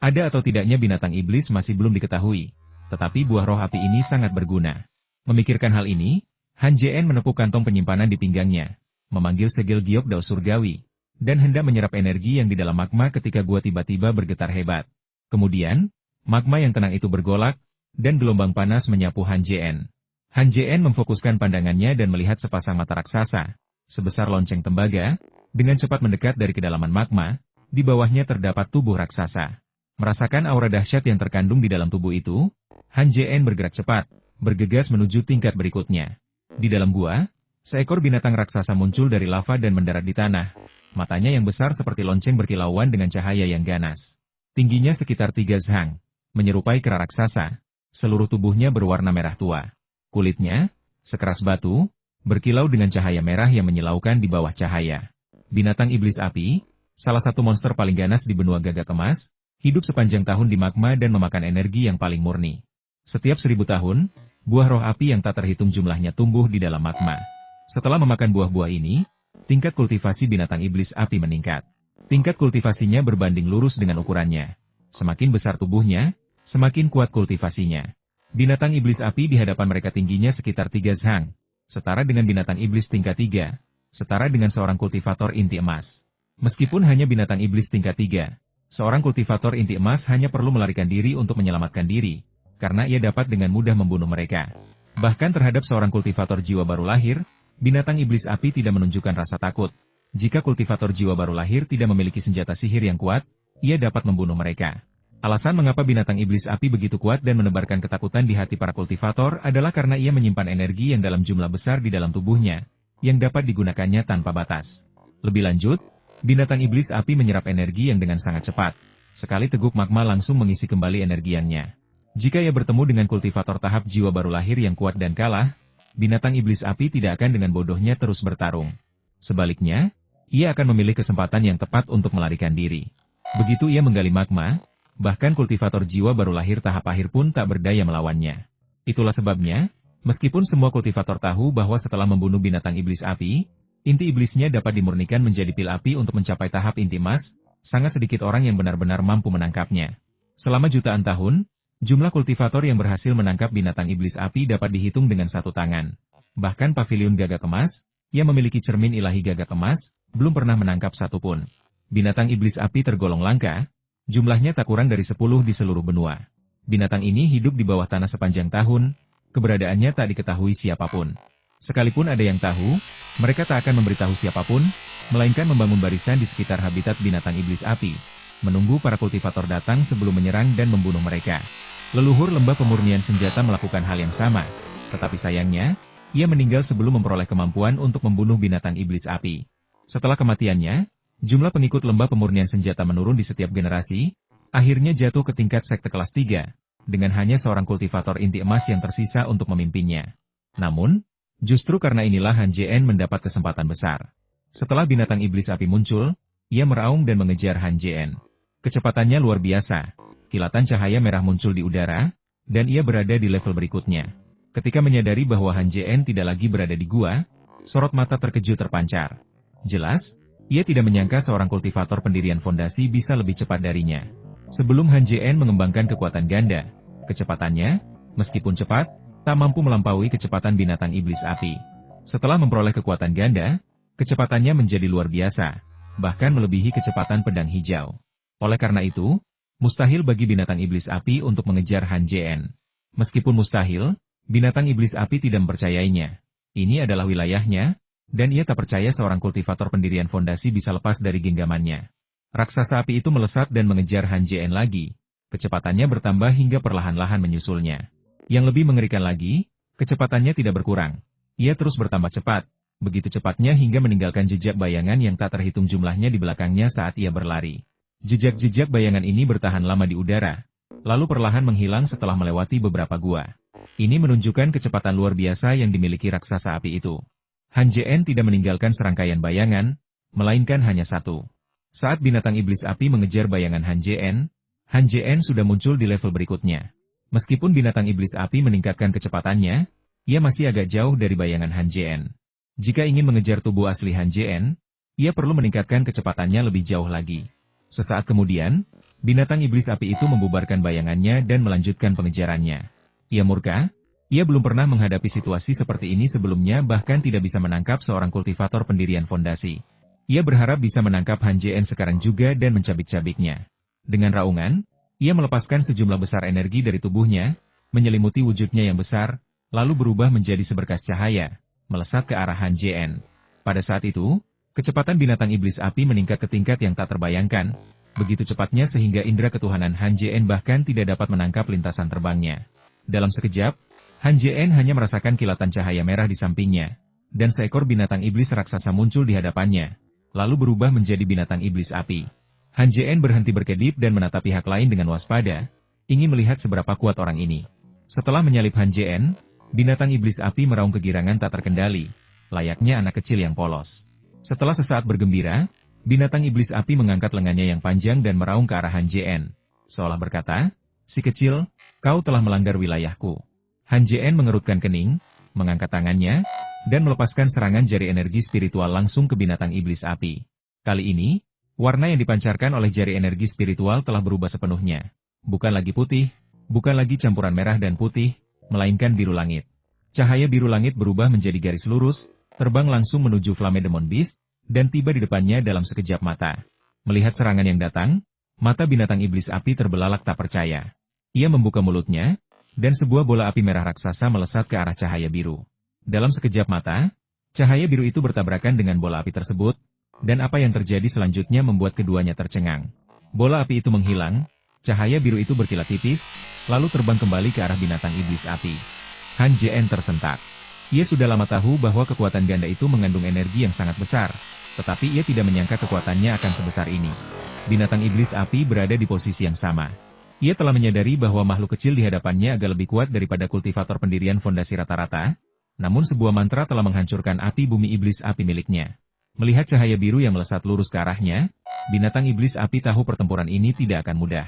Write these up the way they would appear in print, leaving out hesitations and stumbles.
Ada atau tidaknya binatang iblis masih belum diketahui, tetapi buah roh api ini sangat berguna. Memikirkan hal ini, Han Jien menepuk kantong penyimpanan di pinggangnya, memanggil segel giok dao surgawi, dan hendak menyerap energi yang di dalam magma ketika gua tiba-tiba bergetar hebat. Kemudian, magma yang tenang itu bergolak, dan gelombang panas menyapu Han Jien. Han Jien memfokuskan pandangannya dan melihat sepasang mata raksasa, sebesar lonceng tembaga, dengan cepat mendekat dari kedalaman magma. Di bawahnya terdapat tubuh raksasa. Merasakan aura dahsyat yang terkandung di dalam tubuh itu, Han Jien bergerak cepat, bergegas menuju tingkat berikutnya. Di dalam gua, seekor binatang raksasa muncul dari lava dan mendarat di tanah. Matanya yang besar seperti lonceng berkilauan dengan cahaya yang ganas. Tingginya sekitar 3 zhang, menyerupai kera raksasa. Seluruh tubuhnya berwarna merah tua. Kulitnya, sekeras batu, berkilau dengan cahaya merah yang menyilaukan di bawah cahaya. Binatang iblis api, salah satu monster paling ganas di benua gagak emas, hidup sepanjang tahun di magma dan memakan energi yang paling murni. Setiap 1000 tahun, buah roh api yang tak terhitung jumlahnya tumbuh di dalam magma. Setelah memakan buah-buah ini, tingkat kultivasi binatang iblis api meningkat. Tingkat kultivasinya berbanding lurus dengan ukurannya. Semakin besar tubuhnya, semakin kuat kultivasinya. Binatang iblis api di hadapan mereka tingginya sekitar 3 zhang, setara dengan binatang iblis tingkat 3, setara dengan seorang kultivator inti emas. Meskipun hanya binatang iblis tingkat 3, seorang kultivator inti emas hanya perlu melarikan diri untuk menyelamatkan diri, karena ia dapat dengan mudah membunuh mereka. Bahkan terhadap seorang kultivator jiwa baru lahir, binatang iblis api tidak menunjukkan rasa takut. Jika kultivator jiwa baru lahir tidak memiliki senjata sihir yang kuat, ia dapat membunuh mereka. Alasan mengapa binatang iblis api begitu kuat dan menebarkan ketakutan di hati para kultivator adalah karena ia menyimpan energi yang dalam jumlah besar di dalam tubuhnya, yang dapat digunakannya tanpa batas. Lebih lanjut, binatang iblis api menyerap energi yang dengan sangat cepat. Sekali teguk magma langsung mengisi kembali energiannya. Jika ia bertemu dengan kultivator tahap jiwa baru lahir yang kuat dan kalah, binatang iblis api tidak akan dengan bodohnya terus bertarung. Sebaliknya, ia akan memilih kesempatan yang tepat untuk melarikan diri. Begitu ia menggali magma, bahkan kultivator jiwa baru lahir tahap akhir pun tak berdaya melawannya. Itulah sebabnya, meskipun semua kultivator tahu bahwa setelah membunuh binatang iblis api, inti iblisnya dapat dimurnikan menjadi pil api untuk mencapai tahap inti emas, sangat sedikit orang yang benar-benar mampu menangkapnya. Selama jutaan tahun, jumlah kultivator yang berhasil menangkap binatang iblis api dapat dihitung dengan satu tangan. Bahkan pavilion gagak emas, yang memiliki cermin ilahi gagak emas, belum pernah menangkap satu pun. Binatang iblis api tergolong langka, jumlahnya tak kurang dari 10 di seluruh benua. Binatang ini hidup di bawah tanah sepanjang tahun, keberadaannya tak diketahui siapapun. Sekalipun ada yang tahu, mereka tak akan memberitahu siapapun, melainkan membangun barisan di sekitar habitat binatang iblis api, menunggu para kultivator datang sebelum menyerang dan membunuh mereka. Leluhur lembah pemurnian senjata melakukan hal yang sama, tetapi sayangnya, ia meninggal sebelum memperoleh kemampuan untuk membunuh binatang iblis api. Setelah kematiannya, jumlah pengikut lembah pemurnian senjata menurun di setiap generasi, akhirnya jatuh ke tingkat sekte kelas 3, dengan hanya seorang kultivator inti emas yang tersisa untuk memimpinnya. Namun, justru karena inilah Han Jien mendapat kesempatan besar. Setelah binatang iblis api muncul, ia meraung dan mengejar Han Jien. Kecepatannya luar biasa, kilatan cahaya merah muncul di udara, dan ia berada di level berikutnya. Ketika menyadari bahwa Han Jien tidak lagi berada di gua, sorot mata terkejut terpancar. Jelas, ia tidak menyangka seorang kultivator pendirian fondasi bisa lebih cepat darinya. Sebelum Han Jien mengembangkan kekuatan ganda, kecepatannya, meskipun cepat, tak mampu melampaui kecepatan binatang iblis api. Setelah memperoleh kekuatan ganda, kecepatannya menjadi luar biasa, bahkan melebihi kecepatan pedang hijau. Oleh karena itu, mustahil bagi binatang iblis api untuk mengejar Han Jien. Meskipun mustahil, binatang iblis api tidak mempercayainya. Ini adalah wilayahnya, dan ia tak percaya seorang kultivator pendirian fondasi bisa lepas dari genggamannya. Raksasa api itu melesat dan mengejar Han Jien lagi. Kecepatannya bertambah hingga perlahan-lahan menyusulnya. Yang lebih mengerikan lagi, kecepatannya tidak berkurang. Ia terus bertambah cepat, begitu cepatnya hingga meninggalkan jejak bayangan yang tak terhitung jumlahnya di belakangnya saat ia berlari. Jejak-jejak bayangan ini bertahan lama di udara, lalu perlahan menghilang setelah melewati beberapa gua. Ini menunjukkan kecepatan luar biasa yang dimiliki raksasa api itu. Han Jien tidak meninggalkan serangkaian bayangan, melainkan hanya satu. Saat binatang iblis api mengejar bayangan Han Jien sudah muncul di level berikutnya. Meskipun binatang iblis api meningkatkan kecepatannya, ia masih agak jauh dari bayangan Han Jien. Jika ingin mengejar tubuh asli Han Jien, ia perlu meningkatkan kecepatannya lebih jauh lagi. Sesaat kemudian, Binatang iblis api itu membubarkan bayangannya dan melanjutkan pengejarannya. Ia murka, ia belum pernah menghadapi situasi seperti ini sebelumnya, bahkan tidak bisa menangkap seorang kultivator pendirian fondasi. Ia berharap bisa menangkap Han JN sekarang juga dan mencabik-cabiknya. Dengan raungan, ia melepaskan sejumlah besar energi dari tubuhnya, menyelimuti wujudnya yang besar, lalu berubah menjadi seberkas cahaya, melesat ke arah Han JN. Pada saat itu, kecepatan binatang iblis api meningkat ke tingkat yang tak terbayangkan, begitu cepatnya sehingga indera ketuhanan Han JN bahkan tidak dapat menangkap lintasan terbangnya. Dalam sekejap, Han JN hanya merasakan kilatan cahaya merah di sampingnya, dan seekor binatang iblis raksasa muncul di hadapannya, lalu berubah menjadi binatang iblis api. Han JN berhenti berkedip dan menatap pihak lain dengan waspada, ingin melihat seberapa kuat orang ini. Setelah menyalip Han JN, binatang iblis api meraung kegirangan tak terkendali, layaknya anak kecil yang polos. Setelah sesaat bergembira, binatang iblis api mengangkat lengannya yang panjang dan meraung ke arah Han JN, seolah berkata, "Si kecil, kau telah melanggar wilayahku." Han JN mengerutkan kening, mengangkat tangannya, dan melepaskan serangan jari energi spiritual langsung ke binatang iblis api. Kali ini, warna yang dipancarkan oleh jari energi spiritual telah berubah sepenuhnya. Bukan lagi putih, bukan lagi campuran merah dan putih, melainkan biru langit. Cahaya biru langit berubah menjadi garis lurus, terbang langsung menuju Flame Demon Beast, dan tiba di depannya dalam sekejap mata. Melihat serangan yang datang, mata binatang iblis api terbelalak tak percaya. Ia membuka mulutnya, dan sebuah bola api merah raksasa melesat ke arah cahaya biru. Dalam sekejap mata, cahaya biru itu bertabrakan dengan bola api tersebut, dan apa yang terjadi selanjutnya membuat keduanya tercengang. Bola api itu menghilang, cahaya biru itu berkilat tipis, lalu terbang kembali ke arah binatang iblis api. Han JN tersentak. Ia sudah lama tahu bahwa kekuatan ganda itu mengandung energi yang sangat besar, tetapi ia tidak menyangka kekuatannya akan sebesar ini. Binatang iblis api berada di posisi yang sama. Ia telah menyadari bahwa makhluk kecil di hadapannya agak lebih kuat daripada kultivator pendirian fondasi rata-rata, namun sebuah mantra telah menghancurkan api bumi iblis api miliknya. Melihat cahaya biru yang melesat lurus ke arahnya, binatang iblis api tahu pertempuran ini tidak akan mudah.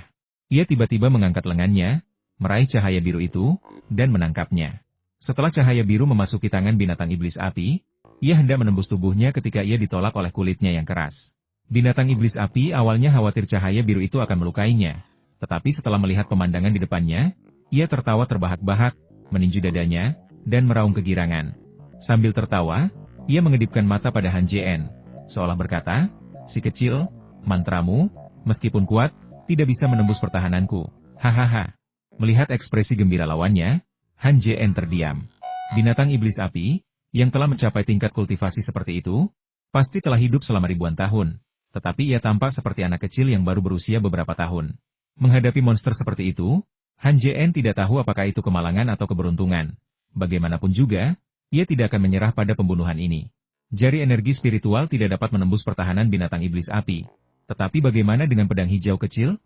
Ia tiba-tiba mengangkat lengannya, meraih cahaya biru itu, dan menangkapnya. Setelah cahaya biru memasuki tangan binatang iblis api, ia hendak menembus tubuhnya ketika ia ditolak oleh kulitnya yang keras. Binatang iblis api awalnya khawatir cahaya biru itu akan melukainya, tetapi setelah melihat pemandangan di depannya, ia tertawa terbahak-bahak, meninju dadanya, dan meraung kegirangan. Sambil tertawa, ia mengedipkan mata pada Han JN, seolah berkata, "Si kecil, mantramu, meskipun kuat, tidak bisa menembus pertahananku. Hahaha." Melihat ekspresi gembira lawannya, Han JN terdiam. Binatang iblis api, yang telah mencapai tingkat kultivasi seperti itu, pasti telah hidup selama ribuan tahun, tetapi ia tampak seperti anak kecil yang baru berusia beberapa tahun. Menghadapi monster seperti itu, Han JN tidak tahu apakah itu kemalangan atau keberuntungan. Bagaimanapun juga, ia tidak akan menyerah pada pembunuhan ini. Jari energi spiritual tidak dapat menembus pertahanan binatang iblis api. Tetapi bagaimana dengan pedang hijau kecil?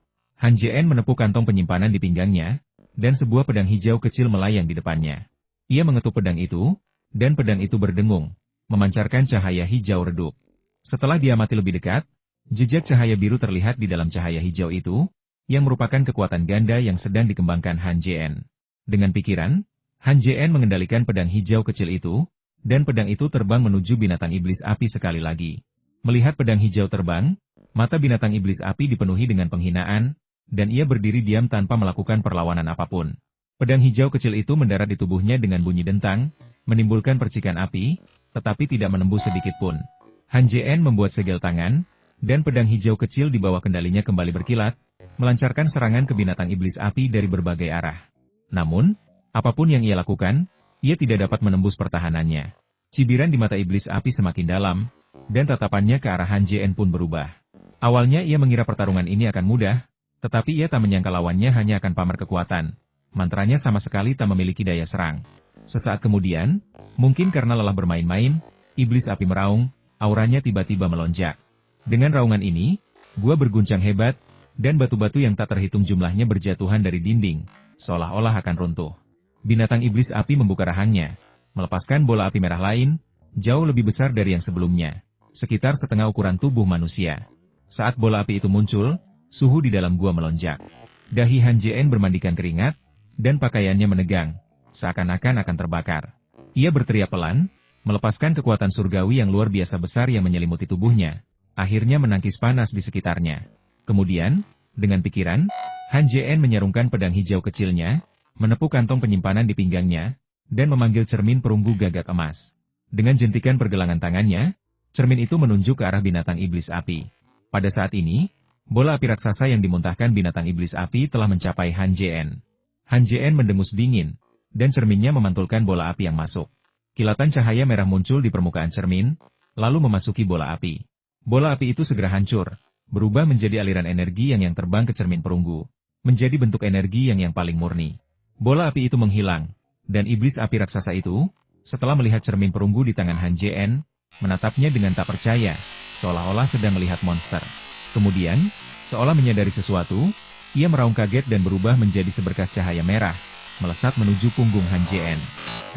Han JN menepuk kantong penyimpanan di pinggangnya, dan sebuah pedang hijau kecil melayang di depannya. Ia mengetuk pedang itu, dan pedang itu berdengung, memancarkan cahaya hijau redup. Setelah diamati lebih dekat, jejak cahaya biru terlihat di dalam cahaya hijau itu, yang merupakan kekuatan ganda yang sedang dikembangkan Han JN. Dengan pikiran, Han JN mengendalikan pedang hijau kecil itu, dan pedang itu terbang menuju binatang iblis api sekali lagi. Melihat pedang hijau terbang, mata binatang iblis api dipenuhi dengan penghinaan, dan ia berdiri diam tanpa melakukan perlawanan apapun. Pedang hijau kecil itu mendarat di tubuhnya dengan bunyi dentang, menimbulkan percikan api, tetapi tidak menembus sedikit pun. Han JN membuat segel tangan, dan pedang hijau kecil di bawah kendalinya kembali berkilat, melancarkan serangan ke binatang iblis api dari berbagai arah. Namun, apapun yang ia lakukan, ia tidak dapat menembus pertahanannya. Cibiran di mata iblis api semakin dalam, dan tatapannya ke arah Han JN pun berubah. Awalnya ia mengira pertarungan ini akan mudah, tetapi ia tak menyangka lawannya hanya akan pamer kekuatan. Mantranya sama sekali tak memiliki daya serang. Sesaat kemudian, mungkin karena lelah bermain-main, iblis api meraung, auranya tiba-tiba melonjak. Dengan raungan ini, gua berguncang hebat, dan batu-batu yang tak terhitung jumlahnya berjatuhan dari dinding, seolah-olah akan runtuh. Binatang iblis api membuka rahangnya, melepaskan bola api merah lain, jauh lebih besar dari yang sebelumnya, sekitar setengah ukuran tubuh manusia. Saat bola api itu muncul, suhu di dalam gua melonjak. Dahi Han JN bermandikan keringat, dan pakaiannya menegang, seakan-akan akan terbakar. Ia berteriak pelan, melepaskan kekuatan surgawi yang luar biasa besar yang menyelimuti tubuhnya, akhirnya menangkis panas di sekitarnya. Kemudian, Dengan pikiran, Han JN menyarungkan pedang hijau kecilnya, menepuk kantong penyimpanan di pinggangnya, dan memanggil cermin perunggu gagak emas. Dengan jentikan pergelangan tangannya, cermin itu menunjuk ke arah binatang iblis api. Pada saat ini, bola api raksasa yang dimuntahkan binatang iblis api telah mencapai Han JN. Han JN mendengus dingin, dan cerminnya memantulkan bola api yang masuk. Kilatan cahaya merah muncul di permukaan cermin, lalu memasuki bola api. Bola api itu segera hancur, berubah menjadi aliran energi yang terbang ke cermin perunggu, menjadi bentuk energi yang paling murni. Bola api itu menghilang, dan iblis api raksasa itu, setelah melihat cermin perunggu di tangan Han JN, menatapnya dengan tak percaya, seolah-olah sedang melihat monster. Kemudian, seolah menyadari sesuatu, ia meraung kaget dan berubah menjadi seberkas cahaya merah, melesat menuju punggung Han JN.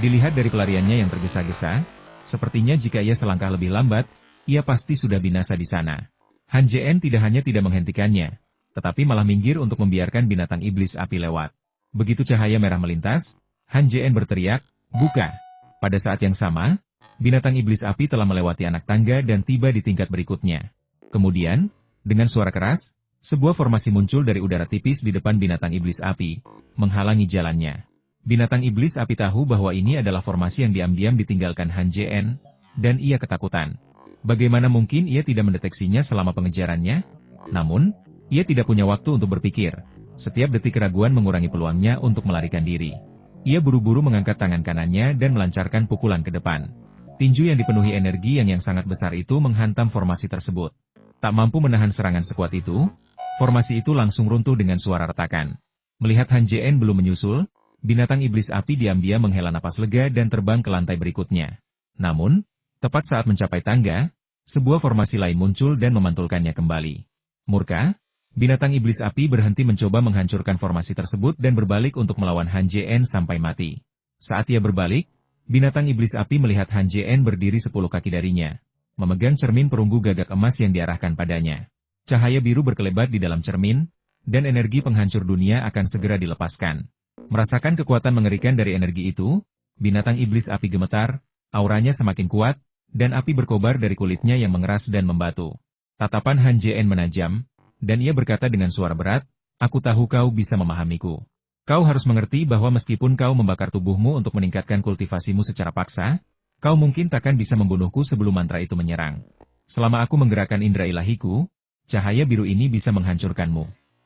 Dilihat dari pelariannya yang tergesa-gesa, sepertinya jika ia selangkah lebih lambat, ia pasti sudah binasa di sana. Han JN tidak hanya tidak menghentikannya, tetapi malah minggir untuk membiarkan binatang iblis api lewat. Begitu cahaya merah melintas, Han JN berteriak, "Buka!" Pada saat yang sama, binatang iblis api telah melewati anak tangga dan tiba di tingkat berikutnya. Kemudian, dengan suara keras, sebuah formasi muncul dari udara tipis di depan binatang iblis api, menghalangi jalannya. Binatang iblis api tahu bahwa ini adalah formasi yang diam-diam ditinggalkan Han JN, dan ia ketakutan. Bagaimana mungkin ia tidak mendeteksinya selama pengejarannya? Namun, ia tidak punya waktu untuk berpikir. Setiap detik keraguan mengurangi peluangnya untuk melarikan diri. Ia buru-buru mengangkat tangan kanannya dan melancarkan pukulan ke depan. Tinju yang dipenuhi energi yang sangat besar itu menghantam formasi tersebut. Tak mampu menahan serangan sekuat itu, formasi itu langsung runtuh dengan suara retakan. Melihat Han JN belum menyusul, binatang iblis api diam-diam menghela napas lega dan terbang ke lantai berikutnya. Namun, tepat saat mencapai tangga, sebuah formasi lain muncul dan memantulkannya kembali. Murka, binatang iblis api berhenti mencoba menghancurkan formasi tersebut dan berbalik untuk melawan Han JN sampai mati. Saat ia berbalik, binatang iblis api melihat Han JN berdiri 10 kaki darinya, memegang cermin perunggu gagak emas yang diarahkan padanya. Cahaya biru berkelebat di dalam cermin, dan energi penghancur dunia akan segera dilepaskan. Merasakan kekuatan mengerikan dari energi itu, binatang iblis api gemetar, auranya semakin kuat, dan api berkobar dari kulitnya yang mengeras dan membatu. Tatapan Han JN menajam, dan ia berkata dengan suara berat, "Aku tahu kau bisa memahamiku. Kau harus mengerti bahwa meskipun kau membakar tubuhmu untuk meningkatkan kultivasimu secara paksa, kau mungkin takkan bisa membunuhku sebelum mantra itu menyerang. Selama aku menggerakkan indera ilahiku, cahaya biru ini bisa menghancurkanmu."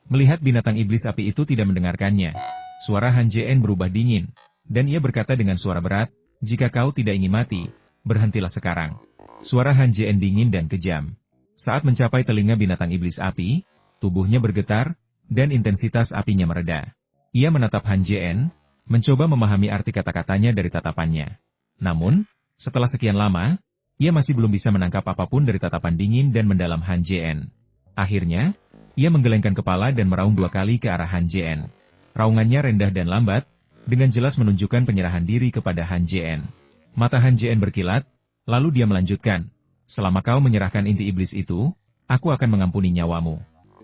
Melihat binatang iblis api itu tidak mendengarkannya, suara Han JN berubah dingin, dan ia berkata dengan suara berat, "Jika kau tidak ingin mati, berhentilah sekarang." Suara Han JN dingin dan kejam. Saat mencapai telinga binatang iblis api, tubuhnya bergetar, dan intensitas apinya mereda. Ia menatap Han JN, mencoba memahami arti kata-katanya dari tatapannya. Namun, setelah sekian lama, ia masih belum bisa menangkap apapun dari tatapan dingin dan mendalam Han JN. Akhirnya, ia menggelengkan kepala dan meraung 2 kali ke arah Han JN. Raungannya rendah dan lambat, dengan jelas menunjukkan penyerahan diri kepada Han JN. Mata Han JN berkilat, lalu dia melanjutkan, "Selama kau menyerahkan inti iblis itu, aku akan mengampuni nyawamu."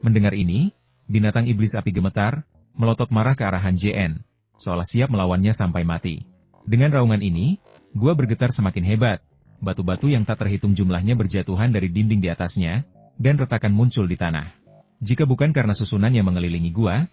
Mendengar ini, binatang iblis api gemetar, melotot marah ke arah Han JN, seolah siap melawannya sampai mati. Dengan raungan ini, gua bergetar semakin hebat, batu-batu yang tak terhitung jumlahnya berjatuhan dari dinding di atasnya, dan retakan muncul di tanah. Jika bukan karena susunan yang mengelilingi gua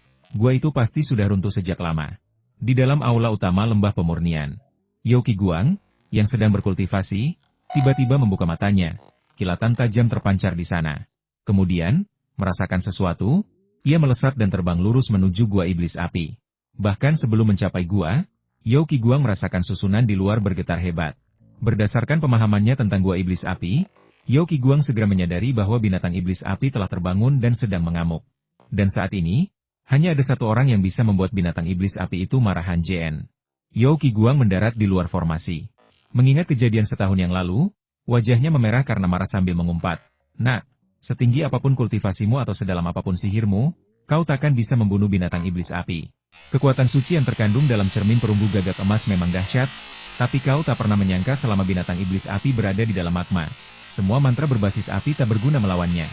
itu pasti sudah runtuh sejak lama. Di dalam aula utama lembah pemurnian, Yoki Guang, yang sedang berkultivasi, tiba-tiba membuka matanya, kilatan tajam terpancar di sana. Kemudian, merasakan sesuatu, ia melesat dan terbang lurus menuju gua iblis api. Bahkan sebelum mencapai gua, Yoki Guang merasakan susunan di luar bergetar hebat. Berdasarkan pemahamannya tentang gua iblis api, Yoki Guang segera menyadari bahwa binatang iblis api telah terbangun dan sedang mengamuk. Dan saat ini, hanya ada satu orang yang bisa membuat binatang iblis api itu marah, Han JN. Yoki Guang mendarat di luar formasi. Mengingat kejadian setahun yang lalu, wajahnya memerah karena marah sambil mengumpat, "Nak, setinggi apapun kultivasimu atau sedalam apapun sihirmu, kau takkan bisa membunuh binatang iblis api. Kekuatan suci yang terkandung dalam cermin perunggu gagak emas memang dahsyat, tapi kau tak pernah menyangka selama binatang iblis api berada di dalam magma, semua mantra berbasis api tak berguna melawannya."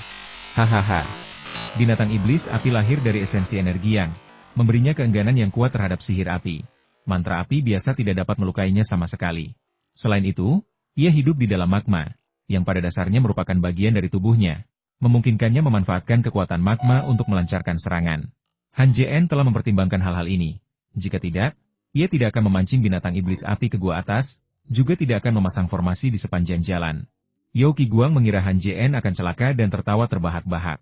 Hahaha. Binatang iblis api lahir dari esensi energi yang memberinya keengganan yang kuat terhadap sihir api. Mantra api biasa tidak dapat melukainya sama sekali. Selain itu, ia hidup di dalam magma, yang pada dasarnya merupakan bagian dari tubuhnya. memungkinkannya memanfaatkan kekuatan magma untuk melancarkan serangan. Han Jien telah mempertimbangkan hal-hal ini. Jika tidak, ia tidak akan memancing binatang iblis api ke gua atas, juga tidak akan memasang formasi di sepanjang jalan. Yao Qiguang mengira Han Jien akan celaka dan tertawa terbahak-bahak.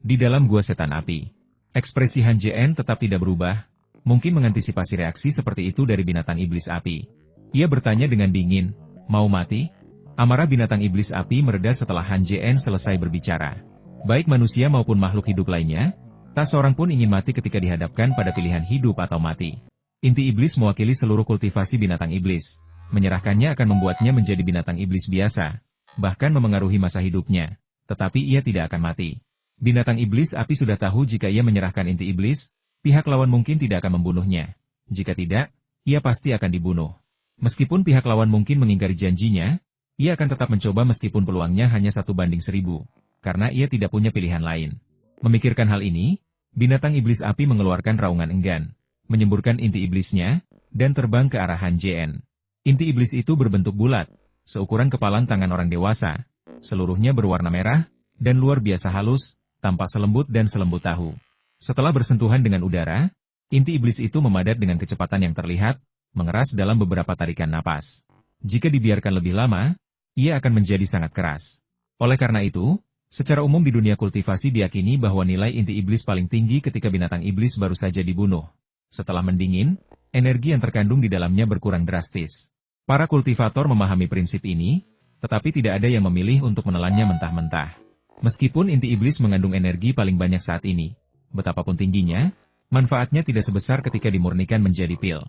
Di dalam gua setan api, ekspresi Han Jien tetap tidak berubah, mungkin mengantisipasi reaksi seperti itu dari binatang iblis api. Ia bertanya dengan dingin, "Mau mati?" Amarah binatang iblis api mereda setelah Han Jien selesai berbicara. Baik manusia maupun makhluk hidup lainnya, tak seorang pun ingin mati ketika dihadapkan pada pilihan hidup atau mati. Inti iblis mewakili seluruh kultivasi binatang iblis. Menyerahkannya akan membuatnya menjadi binatang iblis biasa, bahkan memengaruhi masa hidupnya. Tetapi ia tidak akan mati. Binatang iblis api sudah tahu jika ia menyerahkan inti iblis, pihak lawan mungkin tidak akan membunuhnya. Jika tidak, ia pasti akan dibunuh. Meskipun pihak lawan mungkin mengingkari janjinya, ia akan tetap mencoba meskipun peluangnya hanya 1:1000, karena ia tidak punya pilihan lain. Memikirkan hal ini, binatang iblis api mengeluarkan raungan enggan, menyemburkan inti iblisnya, dan terbang ke arah Han Jien. Inti iblis itu berbentuk bulat, seukuran kepalan tangan orang dewasa, seluruhnya berwarna merah, dan luar biasa halus, tampak selembut dan selembut tahu. Setelah bersentuhan dengan udara, inti iblis itu memadat dengan kecepatan yang terlihat, mengeras dalam beberapa tarikan napas. Jika dibiarkan lebih lama, ia akan menjadi sangat keras. Oleh karena itu, secara umum di dunia kultivasi diyakini bahwa nilai inti iblis paling tinggi ketika binatang iblis baru saja dibunuh. Setelah mendingin, energi yang terkandung di dalamnya berkurang drastis. Para kultivator memahami prinsip ini, tetapi tidak ada yang memilih untuk menelannya mentah-mentah. Meskipun inti iblis mengandung energi paling banyak saat ini, betapapun tingginya, manfaatnya tidak sebesar ketika dimurnikan menjadi pil.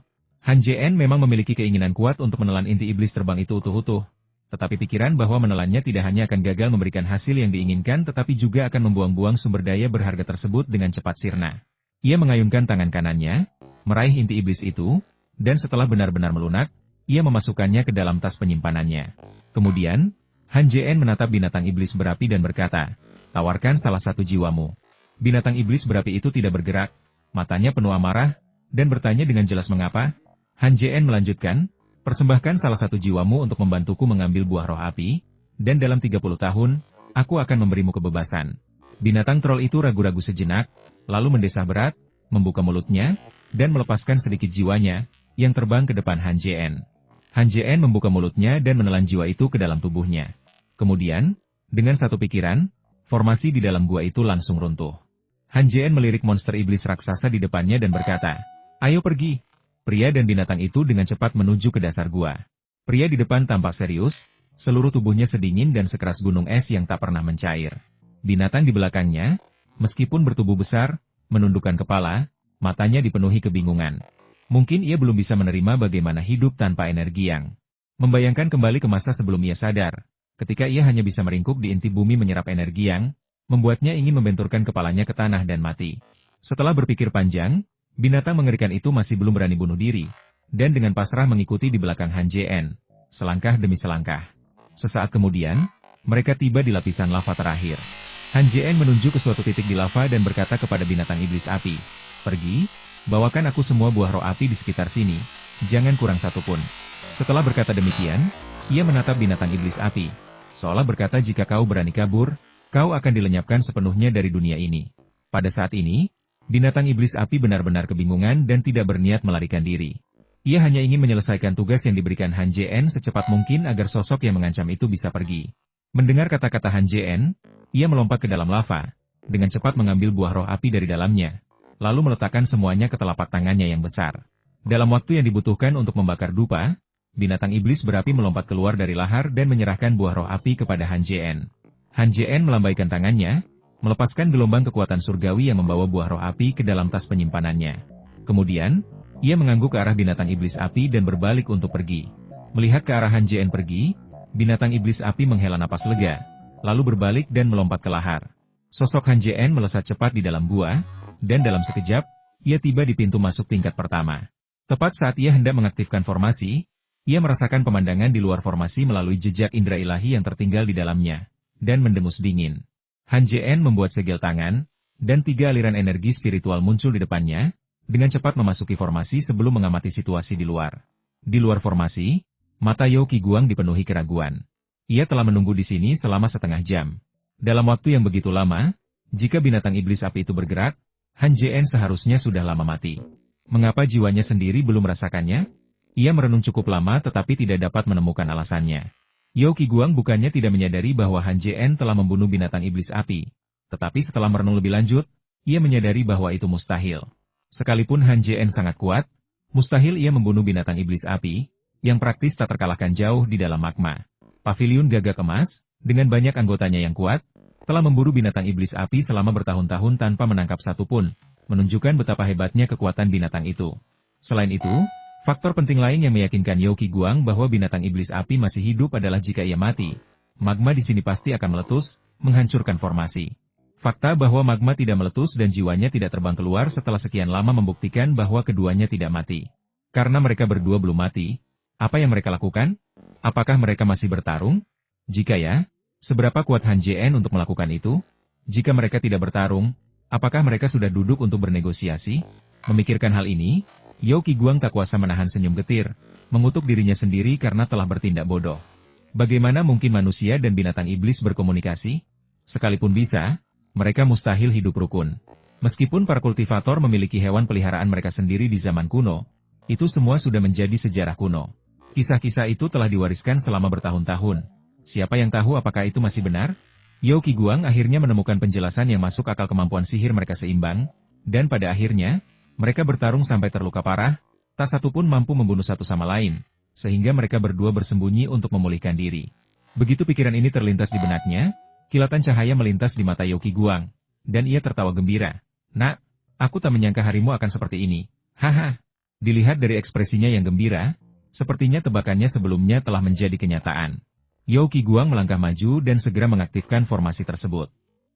Han Jien memang memiliki keinginan kuat untuk menelan inti iblis terbang itu utuh-utuh. Tetapi pikiran bahwa menelannya tidak hanya akan gagal memberikan hasil yang diinginkan tetapi juga akan membuang-buang sumber daya berharga tersebut dengan cepat sirna. Ia mengayunkan tangan kanannya, meraih inti iblis itu, dan setelah benar-benar melunak, ia memasukkannya ke dalam tas penyimpanannya. Kemudian, Han Jien menatap binatang iblis berapi dan berkata, "Tawarkan salah satu jiwamu." Binatang iblis berapi itu tidak bergerak, matanya penuh amarah, dan bertanya dengan jelas mengapa. Han Jien melanjutkan, "Persembahkan salah satu jiwamu untuk membantuku mengambil buah roh api, dan dalam 30 tahun, aku akan memberimu kebebasan." Binatang troll itu ragu-ragu sejenak, lalu mendesah berat, membuka mulutnya, dan melepaskan sedikit jiwanya, yang terbang ke depan Han Jien. Han Jien membuka mulutnya dan menelan jiwa itu ke dalam tubuhnya. Kemudian, dengan satu pikiran, formasi di dalam gua itu langsung runtuh. Han Jien melirik monster iblis raksasa di depannya dan berkata, "Ayo pergi." Pria dan binatang itu dengan cepat menuju ke dasar gua. Pria di depan tampak serius, seluruh tubuhnya sedingin dan sekeras gunung es yang tak pernah mencair. Binatang di belakangnya, meskipun bertubuh besar, menundukkan kepala, matanya dipenuhi kebingungan. Mungkin ia belum bisa menerima bagaimana hidup tanpa energi yang membayangkan kembali ke masa sebelum ia sadar, ketika ia hanya bisa meringkuk di inti bumi menyerap energi yang membuatnya ingin membenturkan kepalanya ke tanah dan mati. Setelah berpikir panjang, binatang mengerikan itu masih belum berani bunuh diri, dan dengan pasrah mengikuti di belakang Han Jien, selangkah demi selangkah. Sesaat kemudian, mereka tiba di lapisan lava terakhir. Han Jien menunjuk ke suatu titik di lava dan berkata kepada binatang iblis api, "Pergi, bawakan aku semua buah roh api di sekitar sini, jangan kurang satu pun." Setelah berkata demikian, ia menatap binatang iblis api, seolah berkata jika kau berani kabur, kau akan dilenyapkan sepenuhnya dari dunia ini. Pada saat ini, binatang iblis api benar-benar kebingungan dan tidak berniat melarikan diri. Ia hanya ingin menyelesaikan tugas yang diberikan Han Jien secepat mungkin agar sosok yang mengancam itu bisa pergi. Mendengar kata-kata Han Jien, ia melompat ke dalam lava, dengan cepat mengambil buah roh api dari dalamnya, lalu meletakkan semuanya ke telapak tangannya yang besar. Dalam waktu yang dibutuhkan untuk membakar dupa, binatang iblis berapi melompat keluar dari lahar dan menyerahkan buah roh api kepada Han Jien. Han Jien melambaikan tangannya, melepaskan gelombang kekuatan surgawi yang membawa buah roh api ke dalam tas penyimpanannya. Kemudian, ia mengangguk ke arah binatang iblis api dan berbalik untuk pergi. Melihat ke arah Han Jien pergi, binatang iblis api menghela napas lega, lalu berbalik dan melompat ke lahar. Sosok Han Jien melesat cepat di dalam gua, dan dalam sekejap, ia tiba di pintu masuk tingkat pertama. Tepat saat ia hendak mengaktifkan formasi, ia merasakan pemandangan di luar formasi melalui jejak indera ilahi yang tertinggal di dalamnya, dan mendengus dingin. Han Jien membuat segel tangan, dan 3 aliran energi spiritual muncul di depannya, dengan cepat memasuki formasi sebelum mengamati situasi di luar. Di luar formasi, mata Yao Qiguang dipenuhi keraguan. Ia telah menunggu di sini selama setengah jam. Dalam waktu yang begitu lama, jika binatang iblis api itu bergerak, Han Jien seharusnya sudah lama mati. Mengapa jiwanya sendiri belum merasakannya? Ia merenung cukup lama tetapi tidak dapat menemukan alasannya. Yao Qiguang bukannya tidak menyadari bahwa Han Jien telah membunuh binatang iblis api. Tetapi setelah merenung lebih lanjut, ia menyadari bahwa itu mustahil. Sekalipun Han Jien sangat kuat, mustahil ia membunuh binatang iblis api, yang praktis tak terkalahkan jauh di dalam magma. Paviliun Gagak Emas, dengan banyak anggotanya yang kuat, telah memburu binatang iblis api selama bertahun-tahun tanpa menangkap satupun, menunjukkan betapa hebatnya kekuatan binatang itu. Selain itu, faktor penting lain yang meyakinkan Yao Qiguang bahwa binatang iblis api masih hidup adalah jika ia mati, magma di sini pasti akan meletus, menghancurkan formasi. Fakta bahwa magma tidak meletus dan jiwanya tidak terbang keluar setelah sekian lama membuktikan bahwa keduanya tidak mati. Karena mereka berdua belum mati, apa yang mereka lakukan? Apakah mereka masih bertarung? Jika ya, seberapa kuat Han Jien untuk melakukan itu? Jika mereka tidak bertarung, apakah mereka sudah duduk untuk bernegosiasi? Memikirkan hal ini, Yao Qiguang tak kuasa menahan senyum getir, mengutuk dirinya sendiri karena telah bertindak bodoh. Bagaimana mungkin manusia dan binatang iblis berkomunikasi? Sekalipun bisa, mereka mustahil hidup rukun. Meskipun para kultivator memiliki hewan peliharaan mereka sendiri di zaman kuno, itu semua sudah menjadi sejarah kuno. Kisah-kisah itu telah diwariskan selama bertahun-tahun. Siapa yang tahu apakah itu masih benar? Yao Qiguang akhirnya menemukan penjelasan yang masuk akal. Kemampuan sihir mereka seimbang, dan pada akhirnya, mereka bertarung sampai terluka parah, tak satu pun mampu membunuh satu sama lain, sehingga mereka berdua bersembunyi untuk memulihkan diri. Begitu pikiran ini terlintas di benaknya, kilatan cahaya melintas di mata Yao Qiguang, dan ia tertawa gembira. "Nak, aku tak menyangka harimu akan seperti ini. Haha." Dilihat dari ekspresinya yang gembira, sepertinya tebakannya sebelumnya telah menjadi kenyataan. Yao Qiguang melangkah maju dan segera mengaktifkan formasi tersebut.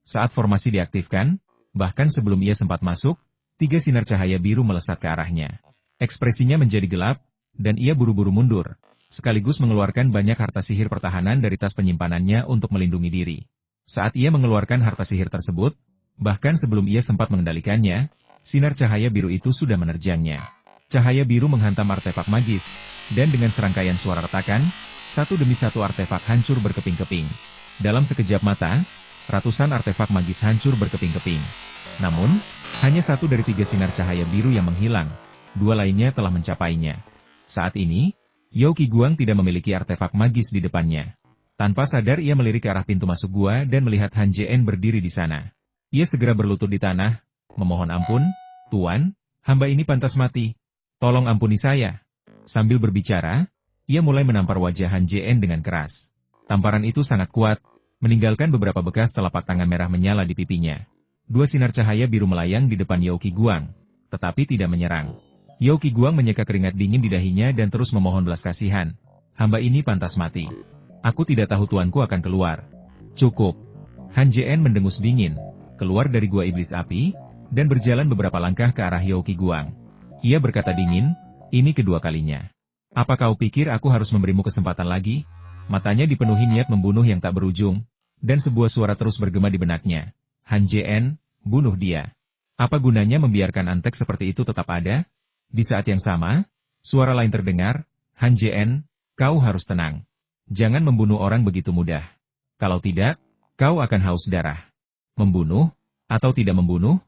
Saat formasi diaktifkan, bahkan sebelum ia sempat masuk, 3 sinar cahaya biru melesat ke arahnya. Ekspresinya menjadi gelap, dan ia buru-buru mundur, sekaligus mengeluarkan banyak harta sihir pertahanan dari tas penyimpanannya untuk melindungi diri. Saat ia mengeluarkan harta sihir tersebut, bahkan sebelum ia sempat mengendalikannya, sinar cahaya biru itu sudah menerjangnya. Cahaya biru menghantam artefak magis, dan dengan serangkaian suara retakan, satu demi satu artefak hancur berkeping-keping. Dalam sekejap mata, ratusan artefak magis hancur berkeping-keping. Namun, hanya 1 dari 3 sinar cahaya biru yang menghilang, 2 lainnya telah mencapainya. Saat ini, Yao Qiguang tidak memiliki artefak magis di depannya. Tanpa sadar ia melirik ke arah pintu masuk gua dan melihat Han Jien berdiri di sana. Ia segera berlutut di tanah, memohon ampun, "Tuan, hamba ini pantas mati. Tolong ampuni saya." Sambil berbicara, ia mulai menampar wajah Han Jien dengan keras. Tamparan itu sangat kuat, meninggalkan beberapa bekas telapak tangan merah menyala di pipinya. 2 sinar cahaya biru melayang di depan Yao Qiguang, tetapi tidak menyerang. Yao Qiguang menyeka keringat dingin di dahinya dan terus memohon belas kasihan. "Hamba ini pantas mati. Aku tidak tahu tuanku akan keluar." "Cukup." Han Jien mendengus dingin, keluar dari gua iblis api, dan berjalan beberapa langkah ke arah Yao Qiguang. Ia berkata dingin, "Ini kedua kalinya. Apa kau pikir aku harus memberimu kesempatan lagi?" Matanya dipenuhi niat membunuh yang tak berujung, dan sebuah suara terus bergema di benaknya. "Han Jien, bunuh dia." Apa gunanya membiarkan antek seperti itu tetap ada? Di saat yang sama, suara lain terdengar, "Han Jien, kau harus tenang. Jangan membunuh orang begitu mudah. Kalau tidak, kau akan haus darah." Membunuh, atau tidak membunuh?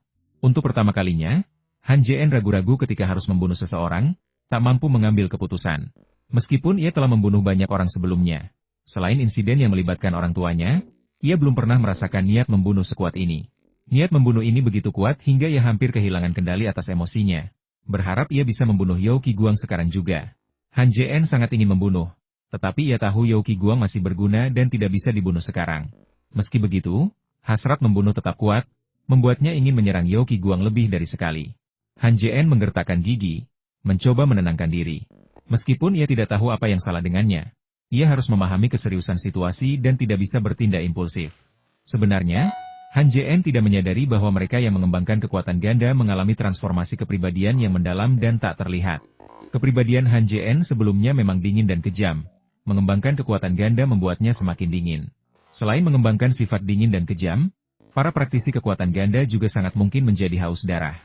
Untuk pertama kalinya, Han Jien ragu-ragu ketika harus membunuh seseorang, tak mampu mengambil keputusan. Meskipun ia telah membunuh banyak orang sebelumnya. Selain insiden yang melibatkan orang tuanya, ia belum pernah merasakan niat membunuh sekuat ini. Niat membunuh ini begitu kuat hingga ia hampir kehilangan kendali atas emosinya. Berharap ia bisa membunuh Yao Qiguang sekarang juga. Han Jien sangat ingin membunuh, tetapi ia tahu Yao Qiguang masih berguna dan tidak bisa dibunuh sekarang. Meski begitu, hasrat membunuh tetap kuat, membuatnya ingin menyerang Yao Qiguang lebih dari sekali. Han Jien menggertakkan gigi, mencoba menenangkan diri. Meskipun ia tidak tahu apa yang salah dengannya, ia harus memahami keseriusan situasi dan tidak bisa bertindak impulsif. Sebenarnya, Han Jien tidak menyadari bahwa mereka yang mengembangkan kekuatan ganda mengalami transformasi kepribadian yang mendalam dan tak terlihat. Kepribadian Han Jien sebelumnya memang dingin dan kejam. Mengembangkan kekuatan ganda membuatnya semakin dingin. Selain mengembangkan sifat dingin dan kejam, para praktisi kekuatan ganda juga sangat mungkin menjadi haus darah.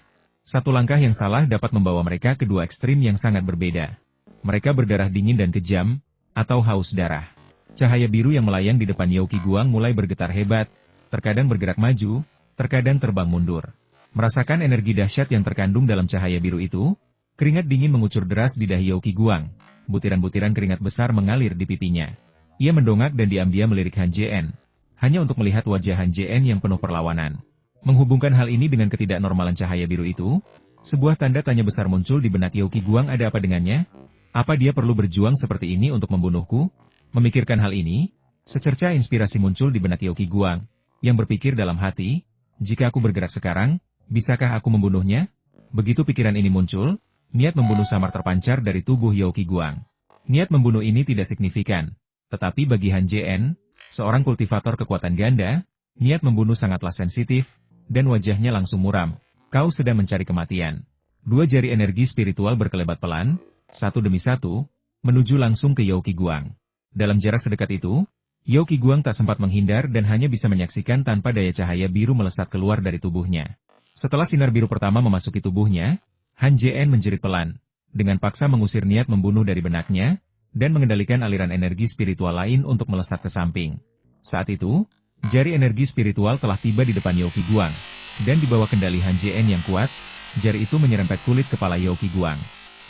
Satu langkah yang salah dapat membawa mereka ke dua ekstrim yang sangat berbeda. Mereka berdarah dingin dan kejam, atau haus darah. Cahaya biru yang melayang di depan Yao Qiguang mulai bergetar hebat, terkadang bergerak maju, terkadang terbang mundur. Merasakan energi dahsyat yang terkandung dalam cahaya biru itu, keringat dingin mengucur deras di dahi Yao Qiguang. Butiran-butiran keringat besar mengalir di pipinya. Ia mendongak dan diam-diam melirik Han JN, hanya untuk melihat wajah Han JN yang penuh perlawanan. Menghubungkan hal ini dengan ketidaknormalan cahaya biru itu, sebuah tanda tanya besar muncul di benak Yao Qiguang. Ada apa dengannya? Apa dia perlu berjuang seperti ini untuk membunuhku? Memikirkan hal ini, secerca inspirasi muncul di benak Yao Qiguang, yang berpikir dalam hati, jika aku bergerak sekarang, bisakah aku membunuhnya? Begitu pikiran ini muncul, niat membunuh samar terpancar dari tubuh Yao Qiguang. Niat membunuh ini tidak signifikan, tetapi bagi Han JN, seorang kultivator kekuatan ganda, niat membunuh sangatlah sensitif, dan wajahnya langsung muram. Kau sedang mencari kematian. Dua jari energi spiritual berkelebat pelan, satu demi satu, menuju langsung ke Yao Qiguang. Dalam jarak sedekat itu, Yao Qiguang tak sempat menghindar dan hanya bisa menyaksikan tanpa daya cahaya biru melesat keluar dari tubuhnya. Setelah sinar biru pertama memasuki tubuhnya, Han JN menjerit pelan, dengan paksa mengusir niat membunuh dari benaknya, dan mengendalikan aliran energi spiritual lain untuk melesat ke samping. Saat itu, jari energi spiritual telah tiba di depan Yao Qiguang, dan di bawah kendali Han JN yang kuat, jari itu menyerempet kulit kepala Yao Qiguang.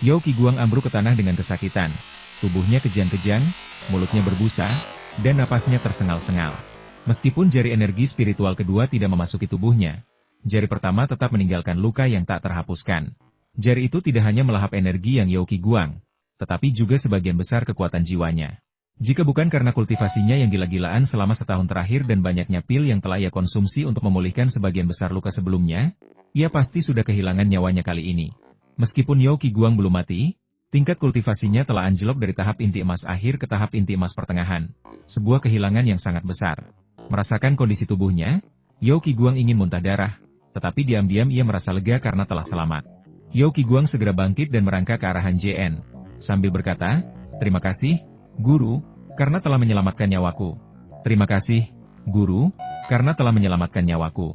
Yao Qiguang ambruk ke tanah dengan kesakitan, tubuhnya kejang-kejang, mulutnya berbusa, dan napasnya tersengal-sengal. Meskipun jari energi spiritual kedua tidak memasuki tubuhnya, jari pertama tetap meninggalkan luka yang tak terhapuskan. Jari itu tidak hanya melahap energi yang Yao Qiguang, tetapi juga sebagian besar kekuatan jiwanya. Jika bukan karena kultivasinya yang gila-gilaan selama setahun terakhir dan banyaknya pil yang telah ia konsumsi untuk memulihkan sebagian besar luka sebelumnya, ia pasti sudah kehilangan nyawanya kali ini. Meskipun Yao Qiguang belum mati, tingkat kultivasinya telah anjlok dari tahap inti emas akhir ke tahap inti emas pertengahan. Sebuah kehilangan yang sangat besar. Merasakan kondisi tubuhnya, Yao Qiguang ingin muntah darah, tetapi diam-diam ia merasa lega karena telah selamat. Yao Qiguang segera bangkit dan merangkak ke arah Han JN, sambil berkata, "Terima kasih, Guru, karena telah menyelamatkan nyawaku." "Terima kasih, Guru, karena telah menyelamatkan nyawaku."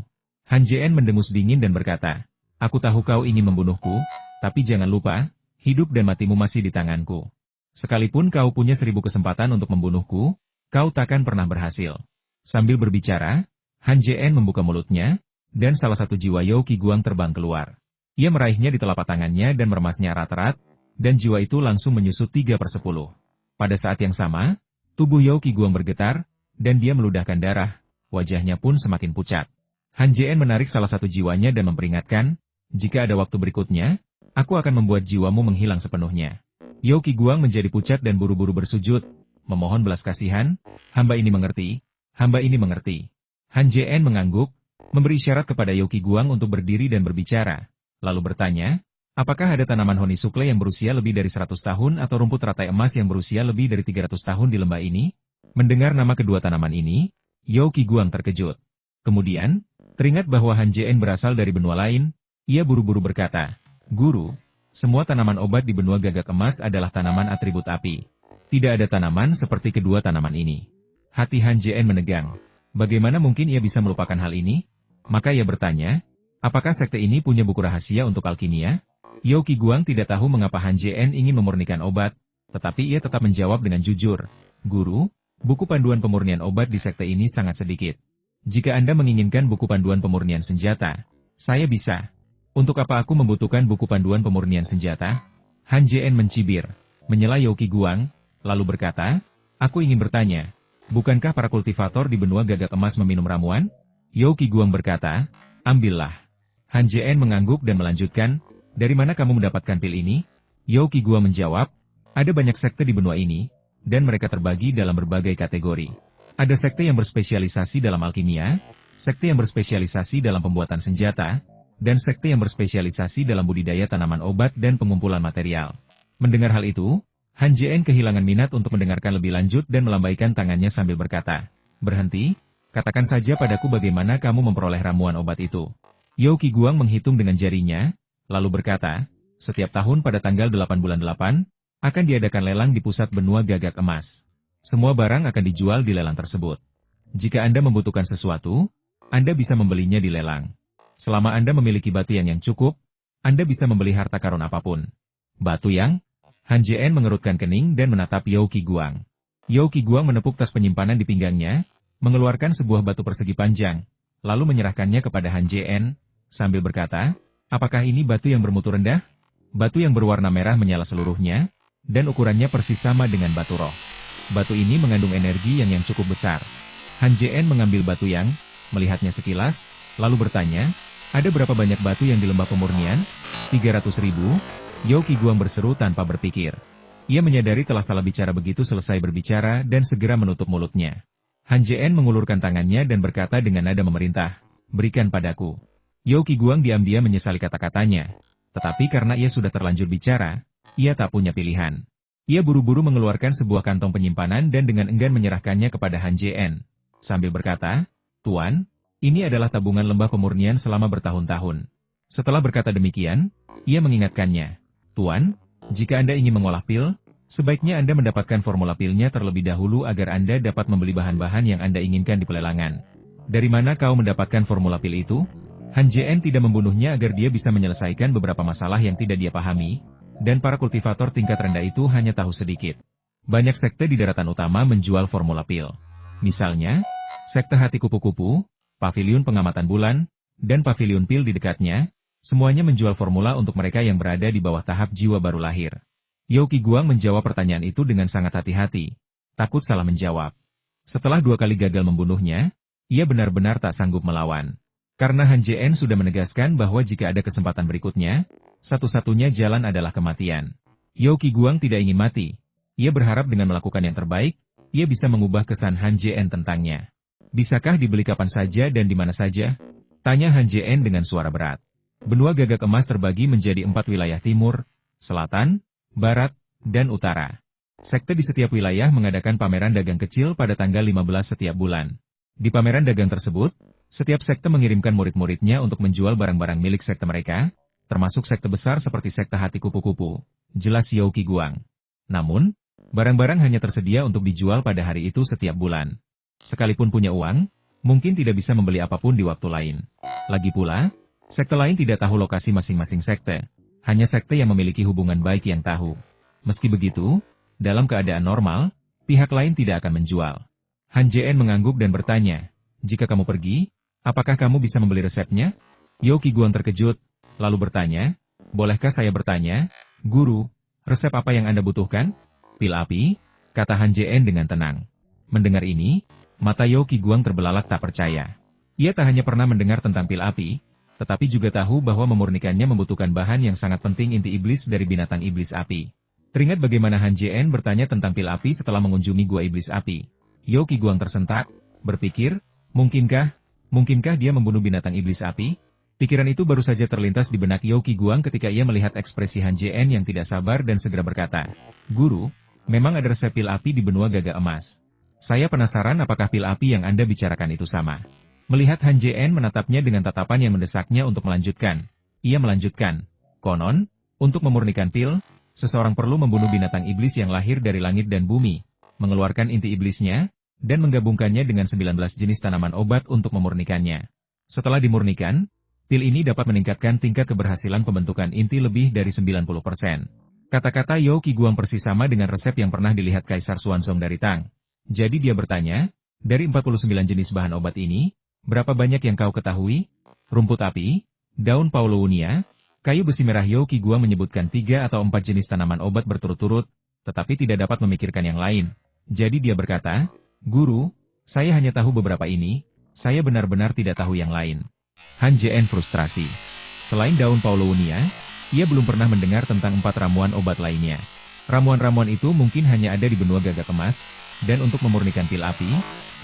Han JN mendengus dingin dan berkata, "Aku tahu kau ingin membunuhku, tapi jangan lupa, hidup dan matimu masih di tanganku. Sekalipun kau punya 1000 kesempatan untuk membunuhku, kau takkan pernah berhasil." Sambil berbicara, Han JN membuka mulutnya, dan salah satu jiwa Yao Qiguang terbang keluar. Ia meraihnya di telapak tangannya dan meremasnya erat-erat, dan jiwa itu langsung menyusut 3/10. Pada saat yang sama, tubuh Yao Qiguang bergetar, dan dia meludahkan darah, wajahnya pun semakin pucat. Han JN menarik salah satu jiwanya dan memperingatkan, "Jika ada waktu berikutnya, aku akan membuat jiwamu menghilang sepenuhnya." Yao Qiguang menjadi pucat dan buru-buru bersujud, memohon belas kasihan, "Hamba ini mengerti, hamba ini mengerti." Han JN mengangguk, memberi isyarat kepada Yao Qiguang untuk berdiri dan berbicara, lalu bertanya, "Apakah ada tanaman Honisukle yang berusia lebih dari 100 tahun atau rumput teratai emas yang berusia lebih dari 300 tahun di lembah ini?" Mendengar nama kedua tanaman ini, Yao Qiguang terkejut. Kemudian, teringat bahwa Han JN berasal dari benua lain, ia buru-buru berkata, "Guru, semua tanaman obat di benua gagak emas adalah tanaman atribut api. Tidak ada tanaman seperti kedua tanaman ini." Hati Han JN menegang. Bagaimana mungkin ia bisa melupakan hal ini? Maka ia bertanya, "Apakah sekte ini punya buku rahasia untuk alkimia?" Yao Qiguang tidak tahu mengapa Han JN ingin memurnikan obat, tetapi ia tetap menjawab dengan jujur, "Guru, buku panduan pemurnian obat di sekte ini sangat sedikit. Jika Anda menginginkan buku panduan pemurnian senjata, saya bisa." "Untuk apa aku membutuhkan buku panduan pemurnian senjata?" Han JN mencibir, menyela Yao Qiguang, lalu berkata, "Aku ingin bertanya, bukankah para kultivator di benua gagak emas meminum ramuan?" Yao Qiguang berkata, "Ambillah." Han JN mengangguk dan melanjutkan, "Dari mana kamu mendapatkan pil ini?" Yao Qiguang menjawab, "Ada banyak sekte di benua ini, dan mereka terbagi dalam berbagai kategori. Ada sekte yang berspesialisasi dalam alkimia, sekte yang berspesialisasi dalam pembuatan senjata, dan sekte yang berspesialisasi dalam budidaya tanaman obat dan pengumpulan material." Mendengar hal itu, Han JN kehilangan minat untuk mendengarkan lebih lanjut dan melambaikan tangannya sambil berkata, "Berhenti, katakan saja padaku bagaimana kamu memperoleh ramuan obat itu." Yao Qiguang menghitung dengan jarinya, lalu berkata, "Setiap tahun pada tanggal 8 bulan 8, akan diadakan lelang di pusat benua gagak emas. Semua barang akan dijual di lelang tersebut. Jika Anda membutuhkan sesuatu, Anda bisa membelinya di lelang. Selama Anda memiliki batu yang cukup, Anda bisa membeli harta karun apapun." "Batu yang?" Han JN mengerutkan kening dan menatap Yao Qiguang. Yao Qiguang menepuk tas penyimpanan di pinggangnya, mengeluarkan sebuah batu persegi panjang, lalu menyerahkannya kepada Han JN, sambil berkata, apakah ini batu yang bermutu rendah? Batu yang berwarna merah menyala seluruhnya, dan ukurannya persis sama dengan batu roh. Batu ini mengandung energi yang cukup besar. Han JN mengambil batu yang, melihatnya sekilas, lalu bertanya, ada berapa banyak batu yang di lembah pemurnian? 300.000, Yao Qiguang berseru tanpa berpikir. Ia menyadari telah salah bicara begitu selesai berbicara dan segera menutup mulutnya. Han JN mengulurkan tangannya dan berkata dengan nada memerintah, berikan padaku. Yao Qiguang diam-diam menyesali kata-katanya. Tetapi karena ia sudah terlanjur bicara, ia tak punya pilihan. Ia buru-buru mengeluarkan sebuah kantong penyimpanan dan dengan enggan menyerahkannya kepada Han JN. Sambil berkata, Tuan, ini adalah tabungan lembah pemurnian selama bertahun-tahun. Setelah berkata demikian, ia mengingatkannya. Tuan, jika Anda ingin mengolah pil, sebaiknya Anda mendapatkan formula pilnya terlebih dahulu agar Anda dapat membeli bahan-bahan yang Anda inginkan di pelelangan. Dari mana kau mendapatkan formula pil itu? Han JN tidak membunuhnya agar dia bisa menyelesaikan beberapa masalah yang tidak dia pahami, dan para kultivator tingkat rendah itu hanya tahu sedikit. Banyak sekte di daratan utama menjual formula pil. Misalnya, sekte hati kupu-kupu, paviliun pengamatan bulan, dan paviliun pil di dekatnya, semuanya menjual formula untuk mereka yang berada di bawah tahap jiwa baru lahir. Yao Qiguang menjawab pertanyaan itu dengan sangat hati-hati, takut salah menjawab. Setelah 2 kali gagal membunuhnya, ia benar-benar tak sanggup melawan. Karena Han JN sudah menegaskan bahwa jika ada kesempatan berikutnya, satu-satunya jalan adalah kematian. Yao Qiguang tidak ingin mati. Ia berharap dengan melakukan yang terbaik, ia bisa mengubah kesan Han JN tentangnya. Bisakah dibeli kapan saja dan di mana saja? Tanya Han JN dengan suara berat. Benua Gagak Emas terbagi menjadi 4 wilayah timur, selatan, barat, dan utara. Sekte di setiap wilayah mengadakan pameran dagang kecil pada tanggal 15 setiap bulan. Di pameran dagang tersebut, setiap sekte mengirimkan murid-muridnya untuk menjual barang-barang milik sekte mereka, termasuk sekte besar seperti sekte hati kupu-kupu, jelas Yao Qiguang. Namun, barang-barang hanya tersedia untuk dijual pada hari itu setiap bulan. Sekalipun punya uang, mungkin tidak bisa membeli apapun di waktu lain. Lagi pula, sekte lain tidak tahu lokasi masing-masing sekte. Hanya sekte yang memiliki hubungan baik yang tahu. Meski begitu, dalam keadaan normal, pihak lain tidak akan menjual. Han JN mengangguk dan bertanya, jika kamu pergi, apakah kamu bisa membeli resepnya? Yao Qiguang terkejut, lalu bertanya, bolehkah saya bertanya, Guru, resep apa yang Anda butuhkan? Pil api, kata Han JN dengan tenang. Mendengar ini, mata Yao Qiguang terbelalak tak percaya. Ia tak hanya pernah mendengar tentang pil api, tetapi juga tahu bahwa memurnikannya membutuhkan bahan yang sangat penting inti iblis dari binatang iblis api. Teringat bagaimana Han JN bertanya tentang pil api setelah mengunjungi gua iblis api. Yao Qiguang tersentak, berpikir, mungkinkah dia membunuh binatang iblis api? Pikiran itu baru saja terlintas di benak Yao Qiguang ketika ia melihat ekspresi Han JN yang tidak sabar dan segera berkata, Guru, memang ada resep pil api di benua Gagak Emas. Saya penasaran apakah pil api yang Anda bicarakan itu sama. Melihat Han JN menatapnya dengan tatapan yang mendesaknya untuk melanjutkan. Ia melanjutkan, konon, untuk memurnikan pil, seseorang perlu membunuh binatang iblis yang lahir dari langit dan bumi, mengeluarkan inti iblisnya, dan menggabungkannya dengan 19 jenis tanaman obat untuk memurnikannya. Setelah dimurnikan, pil ini dapat meningkatkan tingkat keberhasilan pembentukan inti lebih dari 90%. Kata-kata Yao Qiguang persis sama dengan resep yang pernah dilihat Kaisar Xuanzong dari Tang. Jadi dia bertanya, dari 49 jenis bahan obat ini, berapa banyak yang kau ketahui? Rumput api, daun paulownia, kayu besi merah. Yao Qiguang menyebutkan 3 atau 4 jenis tanaman obat berturut-turut, tetapi tidak dapat memikirkan yang lain. Jadi dia berkata, Guru, saya hanya tahu beberapa ini, saya benar-benar tidak tahu yang lain. Han JN frustrasi. Selain daun paulownia, ia belum pernah mendengar tentang 4 ramuan obat lainnya. Ramuan-ramuan itu mungkin hanya ada di benua Gagak Emas, dan untuk memurnikan pil api,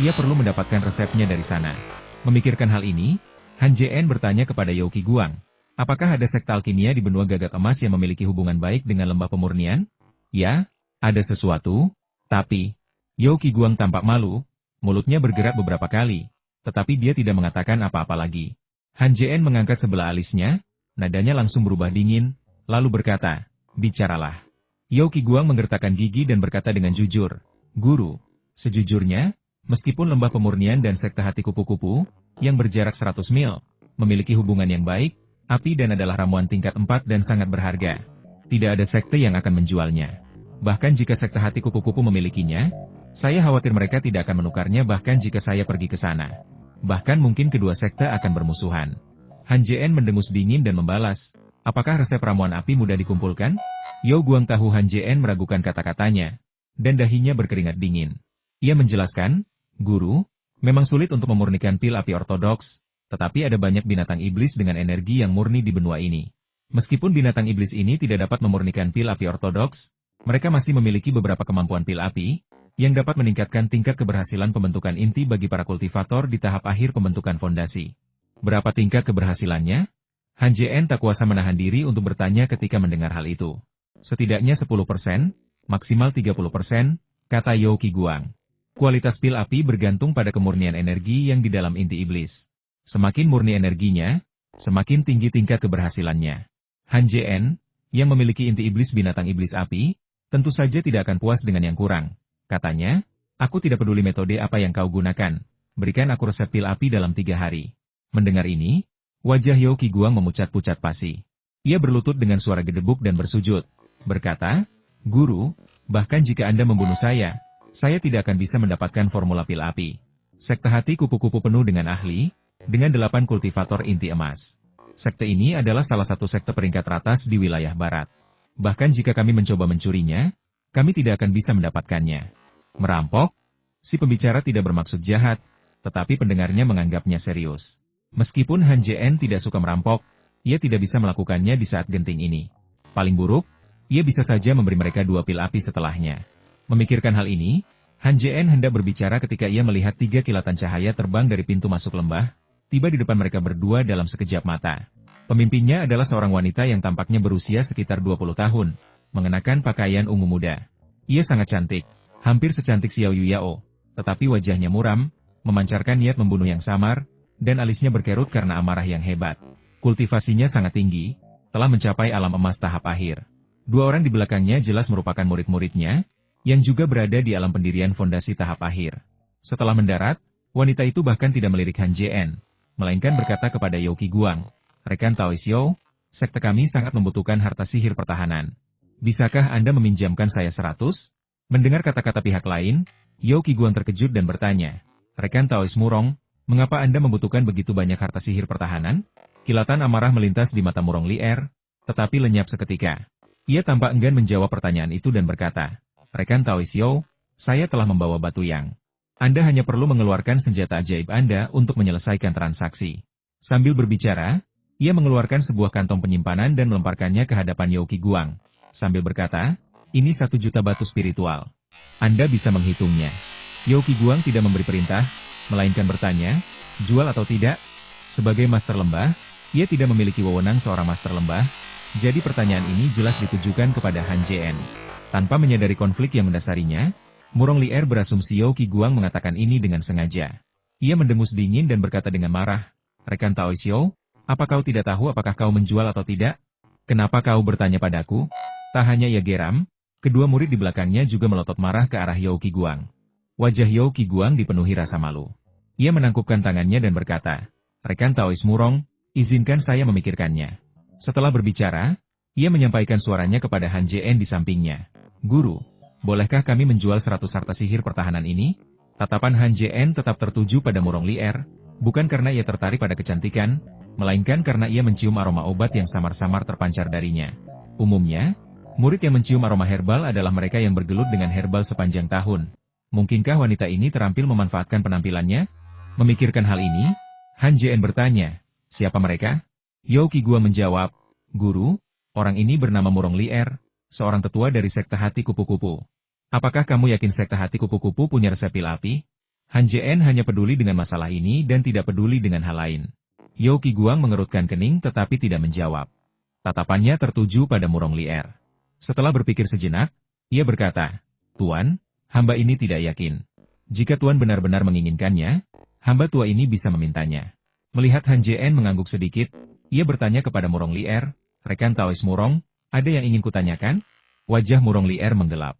ia perlu mendapatkan resepnya dari sana. Memikirkan hal ini, Han JN bertanya kepada Yao Qiguang, apakah ada sekte alkimia di benua Gagak Emas yang memiliki hubungan baik dengan lembah pemurnian? Ya, ada sesuatu, tapi... Yao Qiguang tampak malu, mulutnya bergerak beberapa kali, tetapi dia tidak mengatakan apa-apa lagi. Han JN mengangkat sebelah alisnya, nadanya langsung berubah dingin, lalu berkata, bicaralah. Yao Qiguang menggertakkan gigi dan berkata dengan jujur, Guru, sejujurnya, meskipun lembah pemurnian dan sekte hati kupu-kupu, yang berjarak 100 mil, memiliki hubungan yang baik, api dan adalah ramuan tingkat 4 dan sangat berharga. Tidak ada sekte yang akan menjualnya. Bahkan jika sekte hati kupu-kupu memilikinya, Saya khawatir mereka tidak akan menukarnya bahkan jika saya pergi ke sana. Bahkan mungkin kedua sekte akan bermusuhan. Han Jien mendengus dingin dan membalas, apakah resep ramuan api mudah dikumpulkan? Yao Guang tahu Han Jien meragukan kata-katanya, dan dahinya berkeringat dingin. Ia menjelaskan, Guru, memang sulit untuk memurnikan pil api ortodoks, tetapi ada banyak binatang iblis dengan energi yang murni di benua ini. Meskipun binatang iblis ini tidak dapat memurnikan pil api ortodoks, mereka masih memiliki beberapa kemampuan pil api, yang dapat meningkatkan tingkat keberhasilan pembentukan inti bagi para kultivator di tahap akhir pembentukan fondasi. Berapa tingkat keberhasilannya? Han Jien tak kuasa menahan diri untuk bertanya ketika mendengar hal itu. Setidaknya 10%, maksimal 30%, kata Yao Qiguang. Kualitas pil api bergantung pada kemurnian energi yang di dalam inti iblis. Semakin murni energinya, semakin tinggi tingkat keberhasilannya. Han Jien, yang memiliki inti iblis binatang iblis api, tentu saja tidak akan puas dengan yang kurang. Katanya, aku tidak peduli metode apa yang kau gunakan, berikan aku resep pil api dalam 3 hari. Mendengar ini, wajah Yao Qiguang memucat-pucat pasi. Ia berlutut dengan suara gedebuk dan bersujud, berkata, Guru, bahkan jika Anda membunuh saya tidak akan bisa mendapatkan formula pil api. Sekte hati kupu-kupu penuh dengan ahli, dengan 8 kultivator inti emas. Sekte ini adalah salah satu sekte peringkat teratas di wilayah barat. Bahkan jika kami mencoba mencurinya, kami tidak akan bisa mendapatkannya. Merampok? Si pembicara tidak bermaksud jahat, tetapi pendengarnya menganggapnya serius. Meskipun Han Jien tidak suka merampok, ia tidak bisa melakukannya di saat genting ini. Paling buruk, ia bisa saja memberi mereka 2 pil api setelahnya. Memikirkan hal ini, Han Jien hendak berbicara ketika ia melihat 3 kilatan cahaya terbang dari pintu masuk lembah, tiba di depan mereka berdua dalam sekejap mata. Pemimpinnya adalah seorang wanita yang tampaknya berusia sekitar 20 tahun, mengenakan pakaian ungu muda. Ia sangat cantik, hampir secantik Xiao Yuyao, tetapi wajahnya muram, memancarkan niat membunuh yang samar, dan alisnya berkerut karena amarah yang hebat. Kultivasinya sangat tinggi, telah mencapai alam emas tahap akhir. 2 orang di belakangnya jelas merupakan murid-muridnya, yang juga berada di alam pendirian fondasi tahap akhir. Setelah mendarat, wanita itu bahkan tidak melirik Han Jien, melainkan berkata kepada Yao Qiguang, Rekan Taoisio, sekte kami sangat membutuhkan harta sihir pertahanan. Bisakah Anda meminjamkan saya 100? Mendengar kata-kata pihak lain, Yao Qiguang terkejut dan bertanya, Rekan Taois Murong, mengapa Anda membutuhkan begitu banyak harta sihir pertahanan? Kilatan amarah melintas di mata Murong Lier, tetapi lenyap seketika. Ia tampak enggan menjawab pertanyaan itu dan berkata, Rekan Taoisio, saya telah membawa batu yang. Anda hanya perlu mengeluarkan senjata ajaib Anda untuk menyelesaikan transaksi. Sambil berbicara, ia mengeluarkan sebuah kantong penyimpanan dan melemparkannya ke hadapan Yao Qiguang, sambil berkata, ini 1 juta batu spiritual. Anda bisa menghitungnya. Yao Qiguang tidak memberi perintah, melainkan bertanya, jual atau tidak? Sebagai master lembah, ia tidak memiliki wewenang seorang master lembah, jadi pertanyaan ini jelas ditujukan kepada Han Jien. Tanpa menyadari konflik yang mendasarinya, Murong Lier berasumsi Yao Qiguang mengatakan ini dengan sengaja. Ia mendengus dingin dan berkata dengan marah, Rekan Taoisio, apa kau tidak tahu apakah kau menjual atau tidak? Kenapa kau bertanya padaku? Tak hanya ia geram, kedua murid di belakangnya juga melotot marah ke arah Yao Qiguang. Wajah Yao Qiguang dipenuhi rasa malu. Ia menangkupkan tangannya dan berkata, Rekan Taois Murong, izinkan saya memikirkannya. Setelah berbicara, ia menyampaikan suaranya kepada Han Jien di sampingnya. Guru, bolehkah kami menjual 100 harta sihir pertahanan ini? Tatapan Han Jien tetap tertuju pada Murong Lier, bukan karena ia tertarik pada kecantikan, melainkan karena ia mencium aroma obat yang samar-samar terpancar darinya. Umumnya, murid yang mencium aroma herbal adalah mereka yang bergelut dengan herbal sepanjang tahun. Mungkinkah wanita ini terampil memanfaatkan penampilannya? Memikirkan hal ini, Han Jien bertanya, siapa mereka? Yao Qiguang menjawab, Guru, orang ini bernama Murong Lier, seorang tetua dari sekte hati kupu-kupu. Apakah kamu yakin sekte hati kupu-kupu punya resep pil api? Han Jien hanya peduli dengan masalah ini dan tidak peduli dengan hal lain. Yao Qiguang mengerutkan kening tetapi tidak menjawab. Tatapannya tertuju pada Murong Lier. Setelah berpikir sejenak, ia berkata, Tuan, hamba ini tidak yakin. Jika Tuan benar-benar menginginkannya, hamba tua ini bisa memintanya. Melihat Han Jien mengangguk sedikit, ia bertanya kepada Murong Lier, Rekan Taois Murong, ada yang ingin kutanyakan? Wajah Murong Lier menggelap.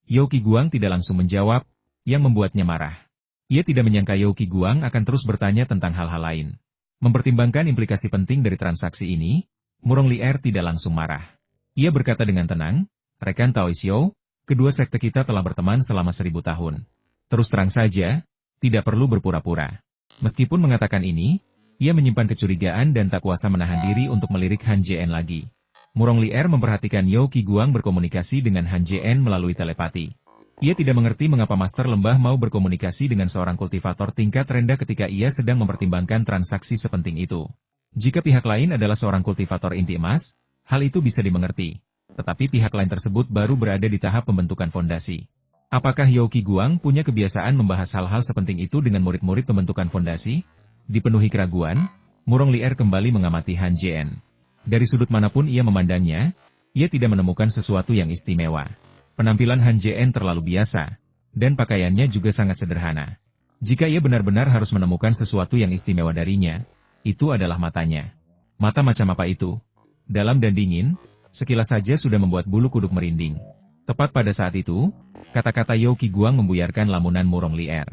Yao Qiguang tidak langsung menjawab, yang membuatnya marah. Ia tidak menyangka Yao Qiguang akan terus bertanya tentang hal-hal lain. Mempertimbangkan implikasi penting dari transaksi ini, Murong Lier tidak langsung marah. Ia berkata dengan tenang, Rekan Taoisio, kedua sekte kita telah berteman selama 1000 tahun. Terus terang saja, tidak perlu berpura-pura. Meskipun mengatakan ini, ia menyimpan kecurigaan dan tak kuasa menahan diri untuk melirik Han Jien lagi. Murong Lier memperhatikan Yao Qiguang berkomunikasi dengan Han Jien melalui telepati. Ia tidak mengerti mengapa Master Lembah mau berkomunikasi dengan seorang kultivator tingkat rendah ketika ia sedang mempertimbangkan transaksi sepenting itu. Jika pihak lain adalah seorang kultivator inti emas, hal itu bisa dimengerti. Tetapi pihak lain tersebut baru berada di tahap pembentukan fondasi. Apakah Yao Qiguang punya kebiasaan membahas hal-hal sepenting itu dengan murid-murid pembentukan fondasi? Dipenuhi keraguan, Murong Lier kembali mengamati Han Jien. Dari sudut manapun ia memandangnya, ia tidak menemukan sesuatu yang istimewa. Penampilan Han Jien terlalu biasa, dan pakaiannya juga sangat sederhana. Jika ia benar-benar harus menemukan sesuatu yang istimewa darinya, itu adalah matanya. Mata macam apa itu? Dalam dan dingin, sekilas saja sudah membuat bulu kuduk merinding. Tepat pada saat itu, kata-kata Yao Qiguang membuyarkan lamunan Murong Lier.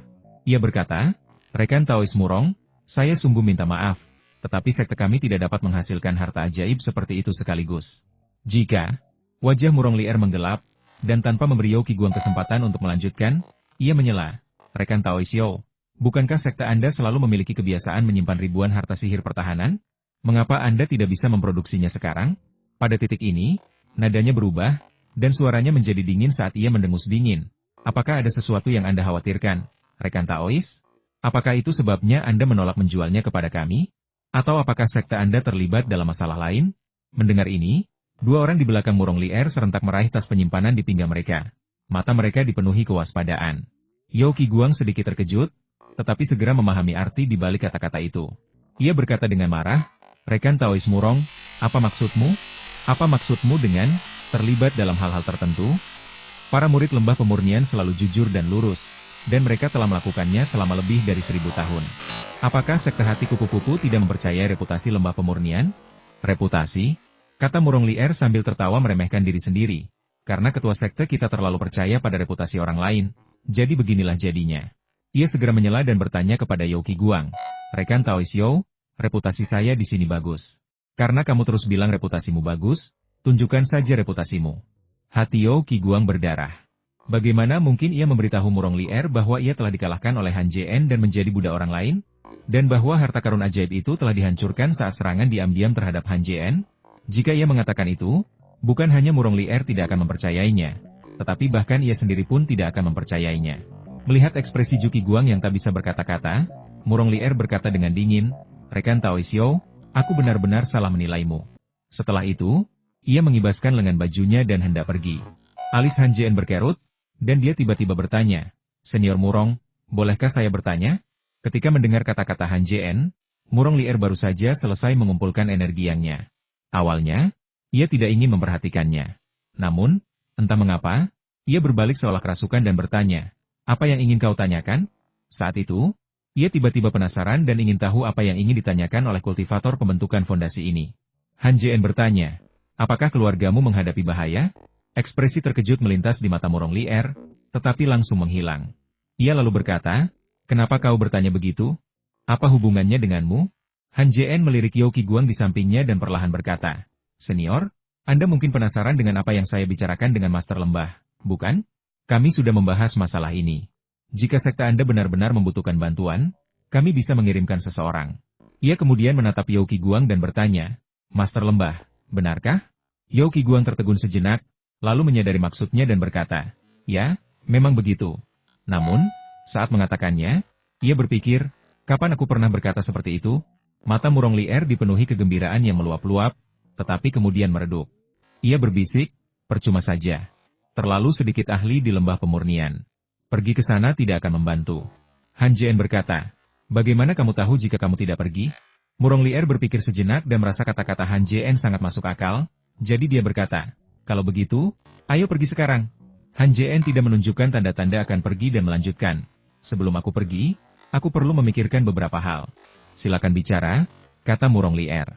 Ia berkata, "Rekan Taois Murong, saya sungguh minta maaf, tetapi sekte kami tidak dapat menghasilkan harta ajaib seperti itu sekaligus." Jika wajah Murong Lier menggelap, dan tanpa memberi Yao Qiguang kesempatan untuk melanjutkan, ia menyela, "Rekan Taois Yao, bukankah sekte Anda selalu memiliki kebiasaan menyimpan ribuan harta sihir pertahanan? Mengapa Anda tidak bisa memproduksinya sekarang?" Pada titik ini, nadanya berubah, dan suaranya menjadi dingin saat ia mendengus dingin. "Apakah ada sesuatu yang Anda khawatirkan, rekan Taois? Apakah itu sebabnya Anda menolak menjualnya kepada kami? Atau apakah sekte Anda terlibat dalam masalah lain?" Mendengar ini, dua orang di belakang Murong Lier serentak meraih tas penyimpanan di pinggang mereka. Mata mereka dipenuhi kewaspadaan. Yao Qiguang sedikit terkejut, tetapi segera memahami arti di balik kata-kata itu. Ia berkata dengan marah, "Rekan Taois Murong, apa maksudmu? Apa maksudmu dengan terlibat dalam hal-hal tertentu?" Para murid lembah pemurnian selalu jujur dan lurus, dan mereka telah melakukannya selama lebih dari 1000 tahun. Apakah sekte hati kupu-kupu tidak mempercayai reputasi lembah pemurnian? Reputasi? Kata Murong Lier sambil tertawa meremehkan diri sendiri. Karena ketua sekte kita terlalu percaya pada reputasi orang lain, jadi beginilah jadinya. Ia segera menyela dan bertanya kepada Yao Qiguang, "Rekan Taois Yao, reputasi saya di sini bagus. Karena kamu terus bilang reputasimu bagus, tunjukkan saja reputasimu." Hati Yao Qiguang berdarah. Bagaimana mungkin ia memberitahu Murong Lier bahwa ia telah dikalahkan oleh Han Jien dan menjadi budak orang lain? Dan bahwa harta karun ajaib itu telah dihancurkan saat serangan diam-diam terhadap Han Jien? Jika ia mengatakan itu, bukan hanya Murong Lier tidak akan mempercayainya, tetapi bahkan ia sendiri pun tidak akan mempercayainya. Melihat ekspresi Yao Qiguang yang tak bisa berkata-kata, Murong Lier berkata dengan dingin, "Rekan Taois Yao, aku benar-benar salah menilaimu." Setelah itu, ia mengibaskan lengan bajunya dan hendak pergi. Alis Han Jien berkerut, dan dia tiba-tiba bertanya, "Senior Murong, bolehkah saya bertanya?" Ketika mendengar kata-kata Han Jien, Murong Lier baru saja selesai mengumpulkan energi yangnya. Awalnya, ia tidak ingin memperhatikannya. Namun, entah mengapa, ia berbalik seolah kerasukan dan bertanya, "Apa yang ingin kau tanyakan?" Saat itu, ia tiba-tiba penasaran dan ingin tahu apa yang ingin ditanyakan oleh kultivator pembentukan fondasi ini. Han Jien bertanya, "Apakah keluargamu menghadapi bahaya?" Ekspresi terkejut melintas di mata Murong Lier, tetapi langsung menghilang. Ia lalu berkata, "Kenapa kau bertanya begitu? Apa hubungannya denganmu?" Han Jien melirik Yao Qiguang di sampingnya dan perlahan berkata, "Senior, Anda mungkin penasaran dengan apa yang saya bicarakan dengan Master Lembah, bukan? Kami sudah membahas masalah ini. Jika sekte Anda benar-benar membutuhkan bantuan, kami bisa mengirimkan seseorang." Ia kemudian menatap Yao Qiguang dan bertanya, "Master Lembah, benarkah?" Yao Qiguang tertegun sejenak, lalu menyadari maksudnya dan berkata, "Ya, memang begitu." Namun, saat mengatakannya, ia berpikir, kapan aku pernah berkata seperti itu? Mata Murong Lier dipenuhi kegembiraan yang meluap-luap, tetapi kemudian meredup. Ia berbisik, "Percuma saja. Terlalu sedikit ahli di lembah pemurnian. Pergi ke sana tidak akan membantu." Han Jien berkata, "Bagaimana kamu tahu jika kamu tidak pergi?" Murong Lier berpikir sejenak dan merasa kata-kata Han Jien sangat masuk akal, jadi dia berkata, "Kalau begitu, ayo pergi sekarang." Han Jien tidak menunjukkan tanda-tanda akan pergi dan melanjutkan, "Sebelum aku pergi, aku perlu memikirkan beberapa hal." "Silakan bicara," kata Murong Lier.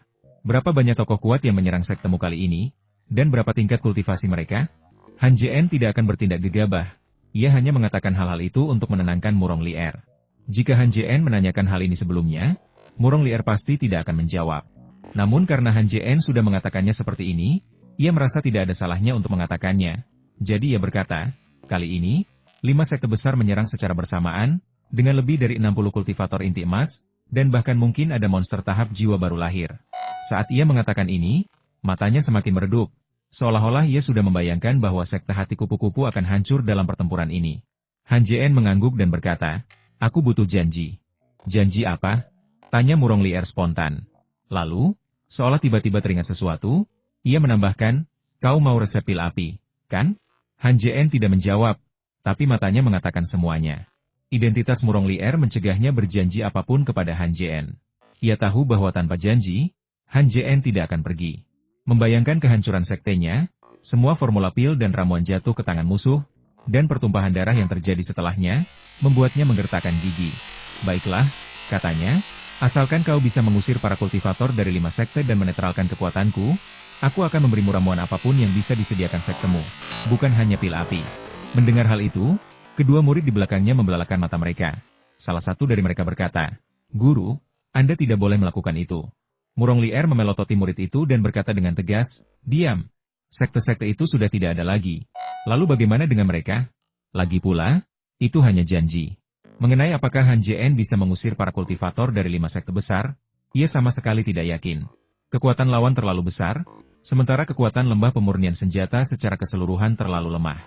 "Berapa banyak tokoh kuat yang menyerang sektemu kali ini? Dan berapa tingkat kultivasi mereka?" Han Jien tidak akan bertindak gegabah. Ia hanya mengatakan hal-hal itu untuk menenangkan Murong Lier. Jika Han Jien menanyakan hal ini sebelumnya, Murong Lier pasti tidak akan menjawab. Namun karena Han Jien sudah mengatakannya seperti ini, ia merasa tidak ada salahnya untuk mengatakannya. Jadi ia berkata, "Kali ini, 5 sekte besar menyerang secara bersamaan, dengan lebih dari 60 kultivator inti emas, dan bahkan mungkin ada monster tahap jiwa baru lahir. Saat ia mengatakan ini, matanya semakin meredup, seolah-olah ia sudah membayangkan bahwa sekte hati kupu-kupu akan hancur dalam pertempuran ini. Han Jien mengangguk dan berkata, "Aku butuh janji." "Janji apa?" tanya Murong Lier spontan. Lalu, seolah tiba-tiba teringat sesuatu, ia menambahkan, "Kau mau resep pil api, kan?" Han Jien tidak menjawab, tapi matanya mengatakan semuanya. Identitas Murong Lier mencegahnya berjanji apapun kepada Han Jien. Ia tahu bahwa tanpa janji, Han Jien tidak akan pergi. Membayangkan kehancuran sektenya, semua formula pil dan ramuan jatuh ke tangan musuh, dan pertumpahan darah yang terjadi setelahnya, membuatnya menggertakkan gigi. "Baiklah," katanya, "asalkan kau bisa mengusir para kultivator dari 5 sekte dan menetralkan kekuatanku, aku akan memberimu ramuan apapun yang bisa disediakan sektemu, bukan hanya pil api." Mendengar hal itu, kedua murid di belakangnya membelalakan mata mereka. Salah satu dari mereka berkata, "Guru, Anda tidak boleh melakukan itu." Murong Lier memelototi murid itu dan berkata dengan tegas, "Diam. Sekte-sekte itu sudah tidak ada lagi. Lalu bagaimana dengan mereka? Lagi pula, itu hanya janji." Mengenai apakah Han Jien bisa mengusir para kultivator dari 5 sekte besar, ia sama sekali tidak yakin. Kekuatan lawan terlalu besar, sementara kekuatan lembah pemurnian senjata secara keseluruhan terlalu lemah.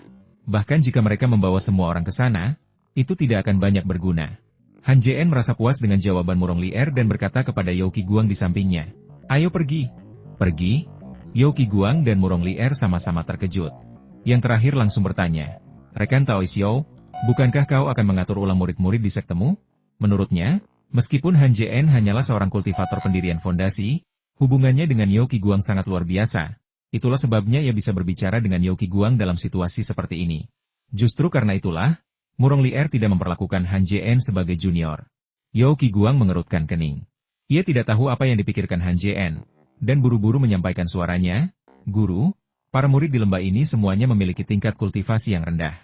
Bahkan jika mereka membawa semua orang ke sana, itu tidak akan banyak berguna. Han Jien merasa puas dengan jawaban Murong Lier dan berkata kepada Yao Qiguang di sampingnya, "Ayo pergi." "Pergi?" Yao Qiguang dan Murong Lier sama-sama terkejut. Yang terakhir langsung bertanya, "Rekan Tao Xiao, bukankah kau akan mengatur ulang murid-murid di sektemu?" Menurutnya, meskipun Han Jien hanyalah seorang kultivator pendirian fondasi, hubungannya dengan Yao Qiguang sangat luar biasa. Itulah sebabnya ia bisa berbicara dengan Yao Qiguang dalam situasi seperti ini. Justru karena itulah, Murong Lier tidak memperlakukan Han Jien sebagai junior. Yao Qiguang mengerutkan kening. Ia tidak tahu apa yang dipikirkan Han Jien, dan buru-buru menyampaikan suaranya, "Guru, para murid di lembah ini semuanya memiliki tingkat kultivasi yang rendah.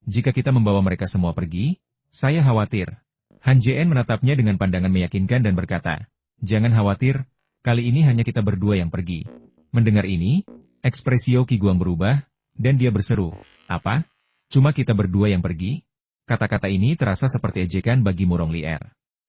Jika kita membawa mereka semua pergi, saya khawatir." Han Jien menatapnya dengan pandangan meyakinkan dan berkata, "Jangan khawatir, kali ini hanya kita berdua yang pergi." Mendengar ini, ekspresi Yao Qiguang berubah, dan dia berseru, "Apa? Cuma kita berdua yang pergi?" Kata-kata ini terasa seperti ejekan bagi Murong Lier.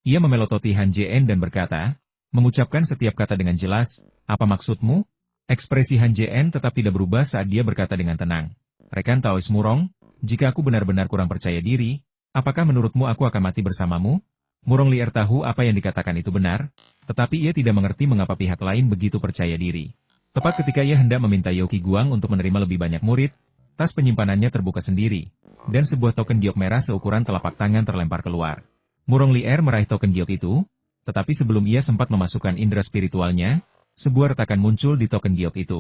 Ia memelototi Han Jien dan berkata, mengucapkan setiap kata dengan jelas, "Apa maksudmu?" Ekspresi Han Jien tetap tidak berubah saat dia berkata dengan tenang, "Rekan Taois Murong, jika aku benar-benar kurang percaya diri, apakah menurutmu aku akan mati bersamamu?" Murong Lier tahu apa yang dikatakan itu benar, tetapi ia tidak mengerti mengapa pihak lain begitu percaya diri. Tepat ketika ia hendak meminta Yao Qiguang untuk menerima lebih banyak murid, tas penyimpanannya terbuka sendiri, dan sebuah token giok merah seukuran telapak tangan terlempar keluar. Murong Lier meraih token giok itu, tetapi sebelum ia sempat memasukkan indera spiritualnya, sebuah retakan muncul di token giok itu.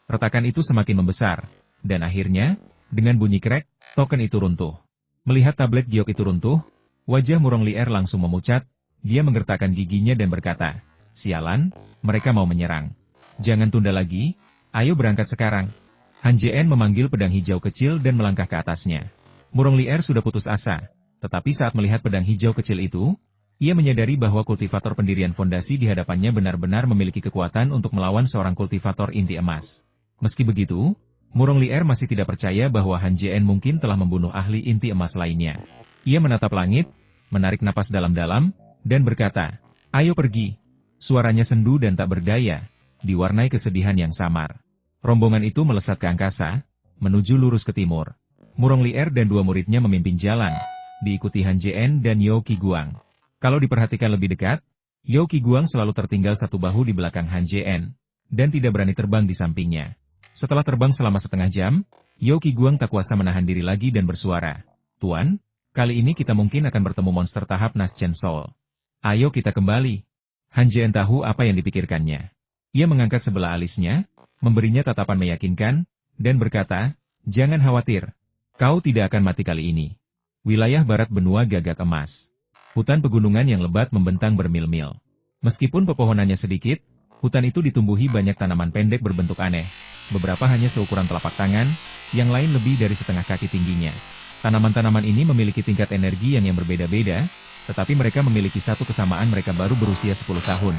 Retakan itu semakin membesar, dan akhirnya, dengan bunyi krek, token itu runtuh. Melihat tablet giok itu runtuh, wajah Murong Lier langsung memucat, dia menggertakkan giginya dan berkata, "Sialan, mereka mau menyerang. Jangan tunda lagi, ayo berangkat sekarang." Han Jien memanggil pedang hijau kecil dan melangkah ke atasnya. Murong Lier sudah putus asa, tetapi saat melihat pedang hijau kecil itu, ia menyadari bahwa kultivator pendirian fondasi di hadapannya benar-benar memiliki kekuatan untuk melawan seorang kultivator inti emas. Meski begitu, Murong Lier masih tidak percaya bahwa Han Jien mungkin telah membunuh ahli inti emas lainnya. Ia menatap langit, menarik napas dalam-dalam, dan berkata, "Ayo pergi." Suaranya sendu dan tak berdaya, diwarnai kesedihan yang samar. Rombongan itu melesat ke angkasa, menuju lurus ke timur. Murong Lier dan dua muridnya memimpin jalan, diikuti Han Jien dan Yao Qiguang. Kalau diperhatikan lebih dekat, Yao Qiguang selalu tertinggal satu bahu di belakang Han Jien, dan tidak berani terbang di sampingnya. Setelah terbang selama setengah jam, Yao Qiguang tak kuasa menahan diri lagi dan bersuara, "Tuan, kali ini kita mungkin akan bertemu monster tahap Naschen Soul. Ayo kita kembali." Han Jien tahu apa yang dipikirkannya. Ia mengangkat sebelah alisnya, memberinya tatapan meyakinkan, dan berkata, "Jangan khawatir. Kau tidak akan mati kali ini." Wilayah barat benua Gagak Emas. Hutan pegunungan yang lebat membentang bermil-mil. Meskipun pepohonannya sedikit, hutan itu ditumbuhi banyak tanaman pendek berbentuk aneh. Beberapa hanya seukuran telapak tangan, yang lain lebih dari setengah kaki tingginya. Tanaman-tanaman ini memiliki tingkat energi yang berbeda-beda, tetapi mereka memiliki satu kesamaan, mereka baru berusia 10 tahun.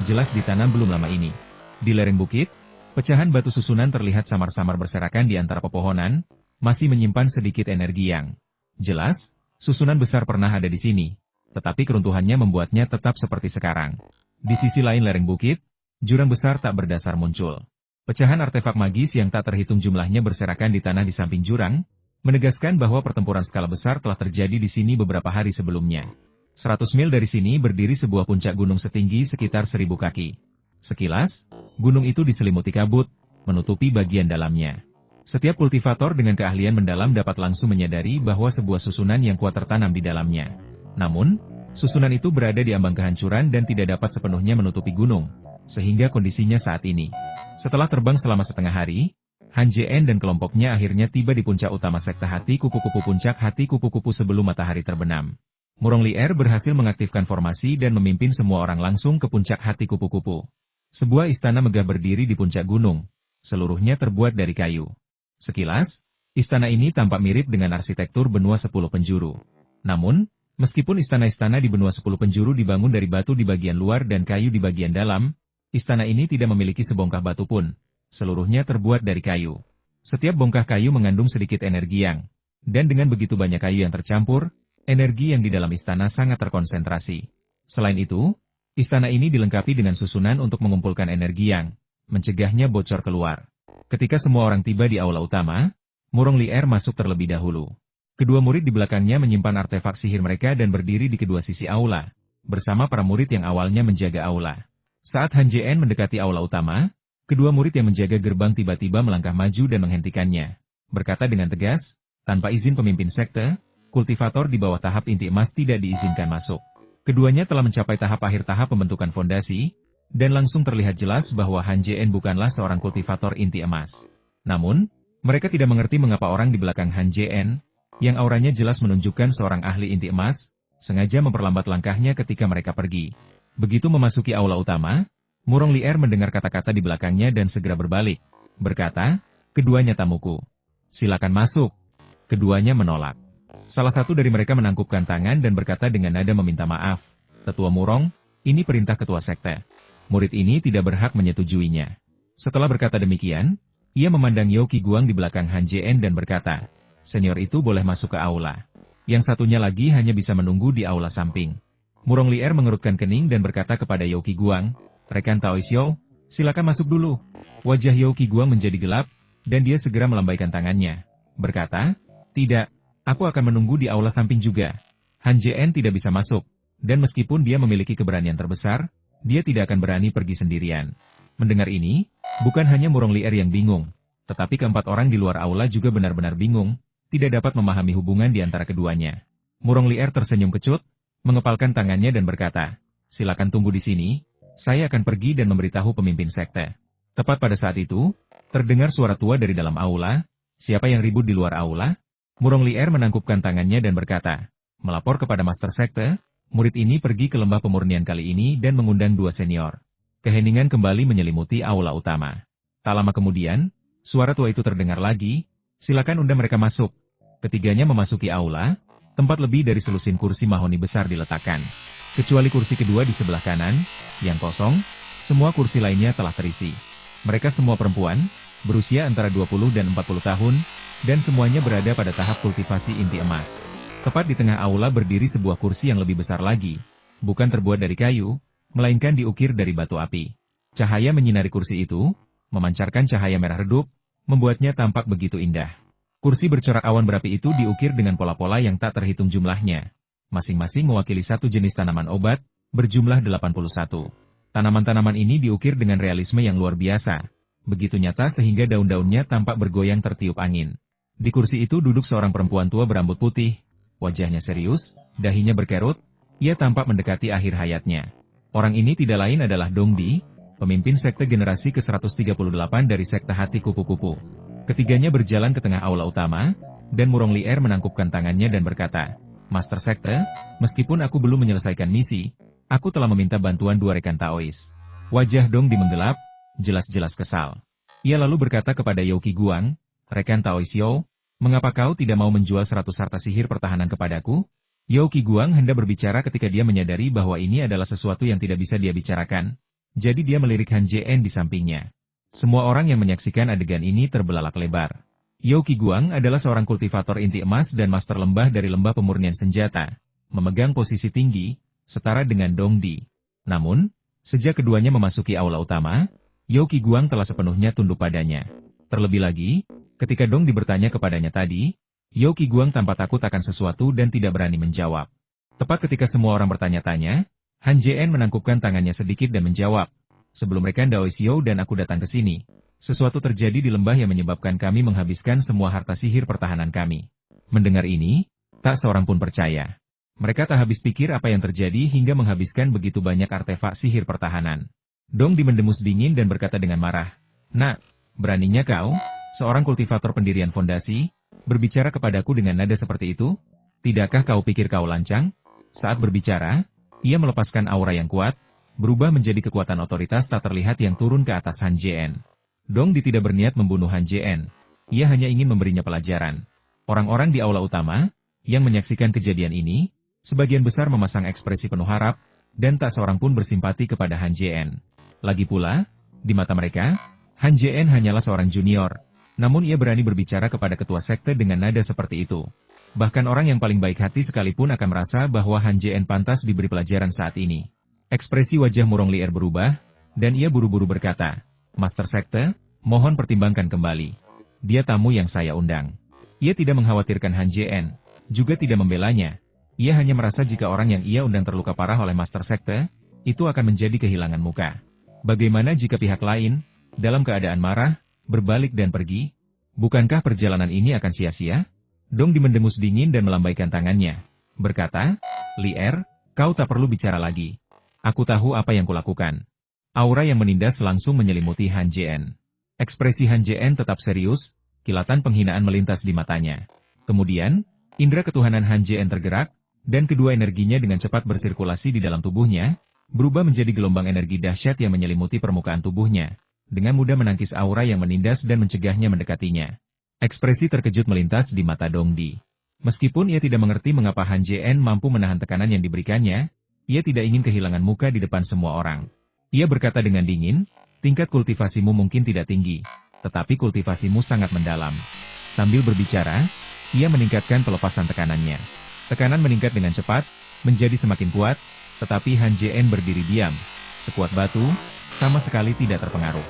Jelas ditanam belum lama ini. Di lereng bukit, pecahan batu susunan terlihat samar-samar berserakan di antara pepohonan, masih menyimpan sedikit energi yang Jelas, susunan besar pernah ada di sini, tetapi keruntuhannya membuatnya tetap seperti sekarang. Di sisi lain lereng bukit, jurang besar tak berdasar muncul. Pecahan artefak magis yang tak terhitung jumlahnya berserakan di tanah di samping jurang, menegaskan bahwa pertempuran skala besar telah terjadi di sini beberapa hari sebelumnya. 100 mil dari sini berdiri sebuah puncak gunung setinggi sekitar 1000 kaki. Sekilas, gunung itu diselimuti kabut, menutupi bagian dalamnya. Setiap kultivator dengan keahlian mendalam dapat langsung menyadari bahwa sebuah susunan yang kuat tertanam di dalamnya. Namun, susunan itu berada di ambang kehancuran dan tidak dapat sepenuhnya menutupi gunung, sehingga kondisinya saat ini. Setelah terbang selama setengah hari, Han JN dan kelompoknya akhirnya tiba di puncak utama sekte hati kupu-kupu puncak hati kupu-kupu sebelum matahari terbenam. Murong Lier berhasil mengaktifkan formasi dan memimpin semua orang langsung ke puncak hati kupu-kupu. Sebuah istana megah berdiri di puncak gunung, seluruhnya terbuat dari kayu. Sekilas, istana ini tampak mirip dengan arsitektur benua 10 penjuru. Namun, meskipun istana-istana di benua 10 penjuru dibangun dari batu di bagian luar dan kayu di bagian dalam, istana ini tidak memiliki sebongkah batu pun. Seluruhnya terbuat dari kayu. Setiap bongkah kayu mengandung sedikit energi yang, dan dengan begitu banyak kayu yang tercampur, energi yang di dalam istana sangat terkonsentrasi. Selain itu, istana ini dilengkapi dengan susunan untuk mengumpulkan energi yang, mencegahnya bocor keluar. Ketika semua orang tiba di aula utama, Murong Lier masuk terlebih dahulu. Kedua murid di belakangnya menyimpan artefak sihir mereka dan berdiri di kedua sisi aula, bersama para murid yang awalnya menjaga aula. Saat Han JN mendekati aula utama, kedua murid yang menjaga gerbang tiba-tiba melangkah maju dan menghentikannya. Berkata dengan tegas, tanpa izin pemimpin sekte, kultivator di bawah tahap inti emas tidak diizinkan masuk. Keduanya telah mencapai tahap akhir tahap pembentukan fondasi, dan langsung terlihat jelas bahwa Han JN bukanlah seorang kultivator inti emas. Namun, mereka tidak mengerti mengapa orang di belakang Han JN, yang auranya jelas menunjukkan seorang ahli inti emas, sengaja memperlambat langkahnya ketika mereka pergi. Begitu memasuki aula utama, Murong Lier mendengar kata-kata di belakangnya dan segera berbalik. Berkata, keduanya tamuku. Silakan masuk. Keduanya menolak. Salah satu dari mereka menangkupkan tangan dan berkata dengan nada meminta maaf. Tetua Murong, ini perintah ketua sekte. Murid ini tidak berhak menyetujuinya. Setelah berkata demikian, ia memandang Yao Qiguang di belakang Han JN dan berkata, senior itu boleh masuk ke aula. Yang satunya lagi hanya bisa menunggu di aula samping. Murong Lier mengerutkan kening dan berkata kepada Yao Qiguang, rekan Taoixiao, silakan masuk dulu. Wajah Yao Qiguang menjadi gelap, dan dia segera melambaikan tangannya. Berkata, tidak, aku akan menunggu di aula samping juga. Han JN tidak bisa masuk, dan meskipun dia memiliki keberanian terbesar, dia tidak akan berani pergi sendirian. Mendengar ini, bukan hanya Murong Lier yang bingung, tetapi keempat orang di luar aula juga benar-benar bingung, tidak dapat memahami hubungan di antara keduanya. Murong Lier tersenyum kecut, mengepalkan tangannya dan berkata, silakan tunggu di sini, saya akan pergi dan memberitahu pemimpin sekte. Tepat pada saat itu, terdengar suara tua dari dalam aula, siapa yang ribut di luar aula? Murong Lier menangkupkan tangannya dan berkata, melapor kepada master sekte. Murid ini pergi ke lembah pemurnian kali ini dan mengundang dua senior. Keheningan kembali menyelimuti aula utama. Tak lama kemudian, suara tua itu terdengar lagi, silakan undang mereka masuk. Ketiganya memasuki aula, tempat lebih dari selusin kursi mahoni besar diletakkan. Kecuali kursi kedua di sebelah kanan, yang kosong, semua kursi lainnya telah terisi. Mereka semua perempuan, berusia antara 20 dan 40 tahun, dan semuanya berada pada tahap kultivasi inti emas. Tepat di tengah aula berdiri sebuah kursi yang lebih besar lagi, bukan terbuat dari kayu, melainkan diukir dari batu api. Cahaya menyinari kursi itu, memancarkan cahaya merah redup, membuatnya tampak begitu indah. Kursi bercorak awan berapi itu diukir dengan pola-pola yang tak terhitung jumlahnya. Masing-masing mewakili satu jenis tanaman obat, berjumlah 81. Tanaman-tanaman ini diukir dengan realisme yang luar biasa, begitu nyata sehingga daun-daunnya tampak bergoyang tertiup angin. Di kursi itu duduk seorang perempuan tua berambut putih, wajahnya serius, dahinya berkerut, ia tampak mendekati akhir hayatnya. Orang ini tidak lain adalah Dong Di, pemimpin sekte generasi ke-138 dari sekte hati kupu-kupu. Ketiganya berjalan ke tengah aula utama, dan Murong Lier menangkupkan tangannya dan berkata, Master Sekte, meskipun aku belum menyelesaikan misi, aku telah meminta bantuan dua rekan Taois. Wajah Dong Di menggelap, jelas-jelas kesal. Ia lalu berkata kepada Yao Qiguang, rekan Taoixiao, mengapa kau tidak mau menjual 100 harta sihir pertahanan kepadaku? Yao Qiguang hendak berbicara ketika dia menyadari bahwa ini adalah sesuatu yang tidak bisa dia bicarakan. Jadi dia melirik Han JN di sampingnya. Semua orang yang menyaksikan adegan ini terbelalak lebar. Yao Qiguang adalah seorang kultivator inti emas dan master lembah dari lembah pemurnian senjata, memegang posisi tinggi, setara dengan Dong Di. Namun, sejak keduanya memasuki aula utama, Yao Qiguang telah sepenuhnya tunduk padanya. Terlebih lagi, ketika Dong Di bertanya kepadanya tadi, Yao Qiguang tampak takut akan sesuatu dan tidak berani menjawab. Tepat ketika semua orang bertanya-tanya, Han Jien menangkupkan tangannya sedikit dan menjawab, "Sebelum Rekan Dao Xiao dan aku datang ke sini, sesuatu terjadi di lembah yang menyebabkan kami menghabiskan semua harta sihir pertahanan kami." Mendengar ini, tak seorang pun percaya. Mereka tak habis pikir apa yang terjadi hingga menghabiskan begitu banyak artefak sihir pertahanan. Dong Di mendengus dingin dan berkata dengan marah, "Nak, beraninya kau, seorang kultivator pendirian fondasi, berbicara kepadaku dengan nada seperti itu? Tidakkah kau pikir kau lancang?" Saat berbicara, ia melepaskan aura yang kuat, berubah menjadi kekuatan otoritas tak terlihat yang turun ke atas Han Jien. Dong Di tidak berniat membunuh Han Jien. Ia hanya ingin memberinya pelajaran. Orang-orang di aula utama, yang menyaksikan kejadian ini, sebagian besar memasang ekspresi penuh harap, dan tak seorang pun bersimpati kepada Han Jien. Lagi pula, di mata mereka, Han Jien hanyalah seorang junior, namun ia berani berbicara kepada ketua sekte dengan nada seperti itu. Bahkan orang yang paling baik hati sekalipun akan merasa bahwa Han Jien pantas diberi pelajaran saat ini. Ekspresi wajah Murong Lier berubah, dan ia buru-buru berkata, "Master Sekte, mohon pertimbangkan kembali. Dia tamu yang saya undang." Ia tidak mengkhawatirkan Han Jien, juga tidak membelanya. Ia hanya merasa jika orang yang ia undang terluka parah oleh Master Sekte, itu akan menjadi kehilangan muka. Bagaimana jika pihak lain, dalam keadaan marah, berbalik dan pergi? Bukankah perjalanan ini akan sia-sia? Dong Di mendengus dingin dan melambaikan tangannya, berkata, "Lier, kau tak perlu bicara lagi. Aku tahu apa yang kulakukan." Aura yang menindas langsung menyelimuti Han Jien. Ekspresi Han Jien tetap serius, kilatan penghinaan melintas di matanya. Kemudian, indera ketuhanan Han Jien tergerak, dan kedua energinya dengan cepat bersirkulasi di dalam tubuhnya, berubah menjadi gelombang energi dahsyat yang menyelimuti permukaan tubuhnya, dengan mudah menangkis aura yang menindas dan mencegahnya mendekatinya. Ekspresi terkejut melintas di mata Dong Di. Meskipun ia tidak mengerti mengapa Han Jien mampu menahan tekanan yang diberikannya, ia tidak ingin kehilangan muka di depan semua orang. Ia berkata dengan dingin, "Tingkat kultivasimu mungkin tidak tinggi, tetapi kultivasimu sangat mendalam." Sambil berbicara, ia meningkatkan pelepasan tekanannya. Tekanan meningkat dengan cepat, menjadi semakin kuat, tetapi Han Jien berdiri diam, sekuat batu, sama sekali tidak terpengaruh.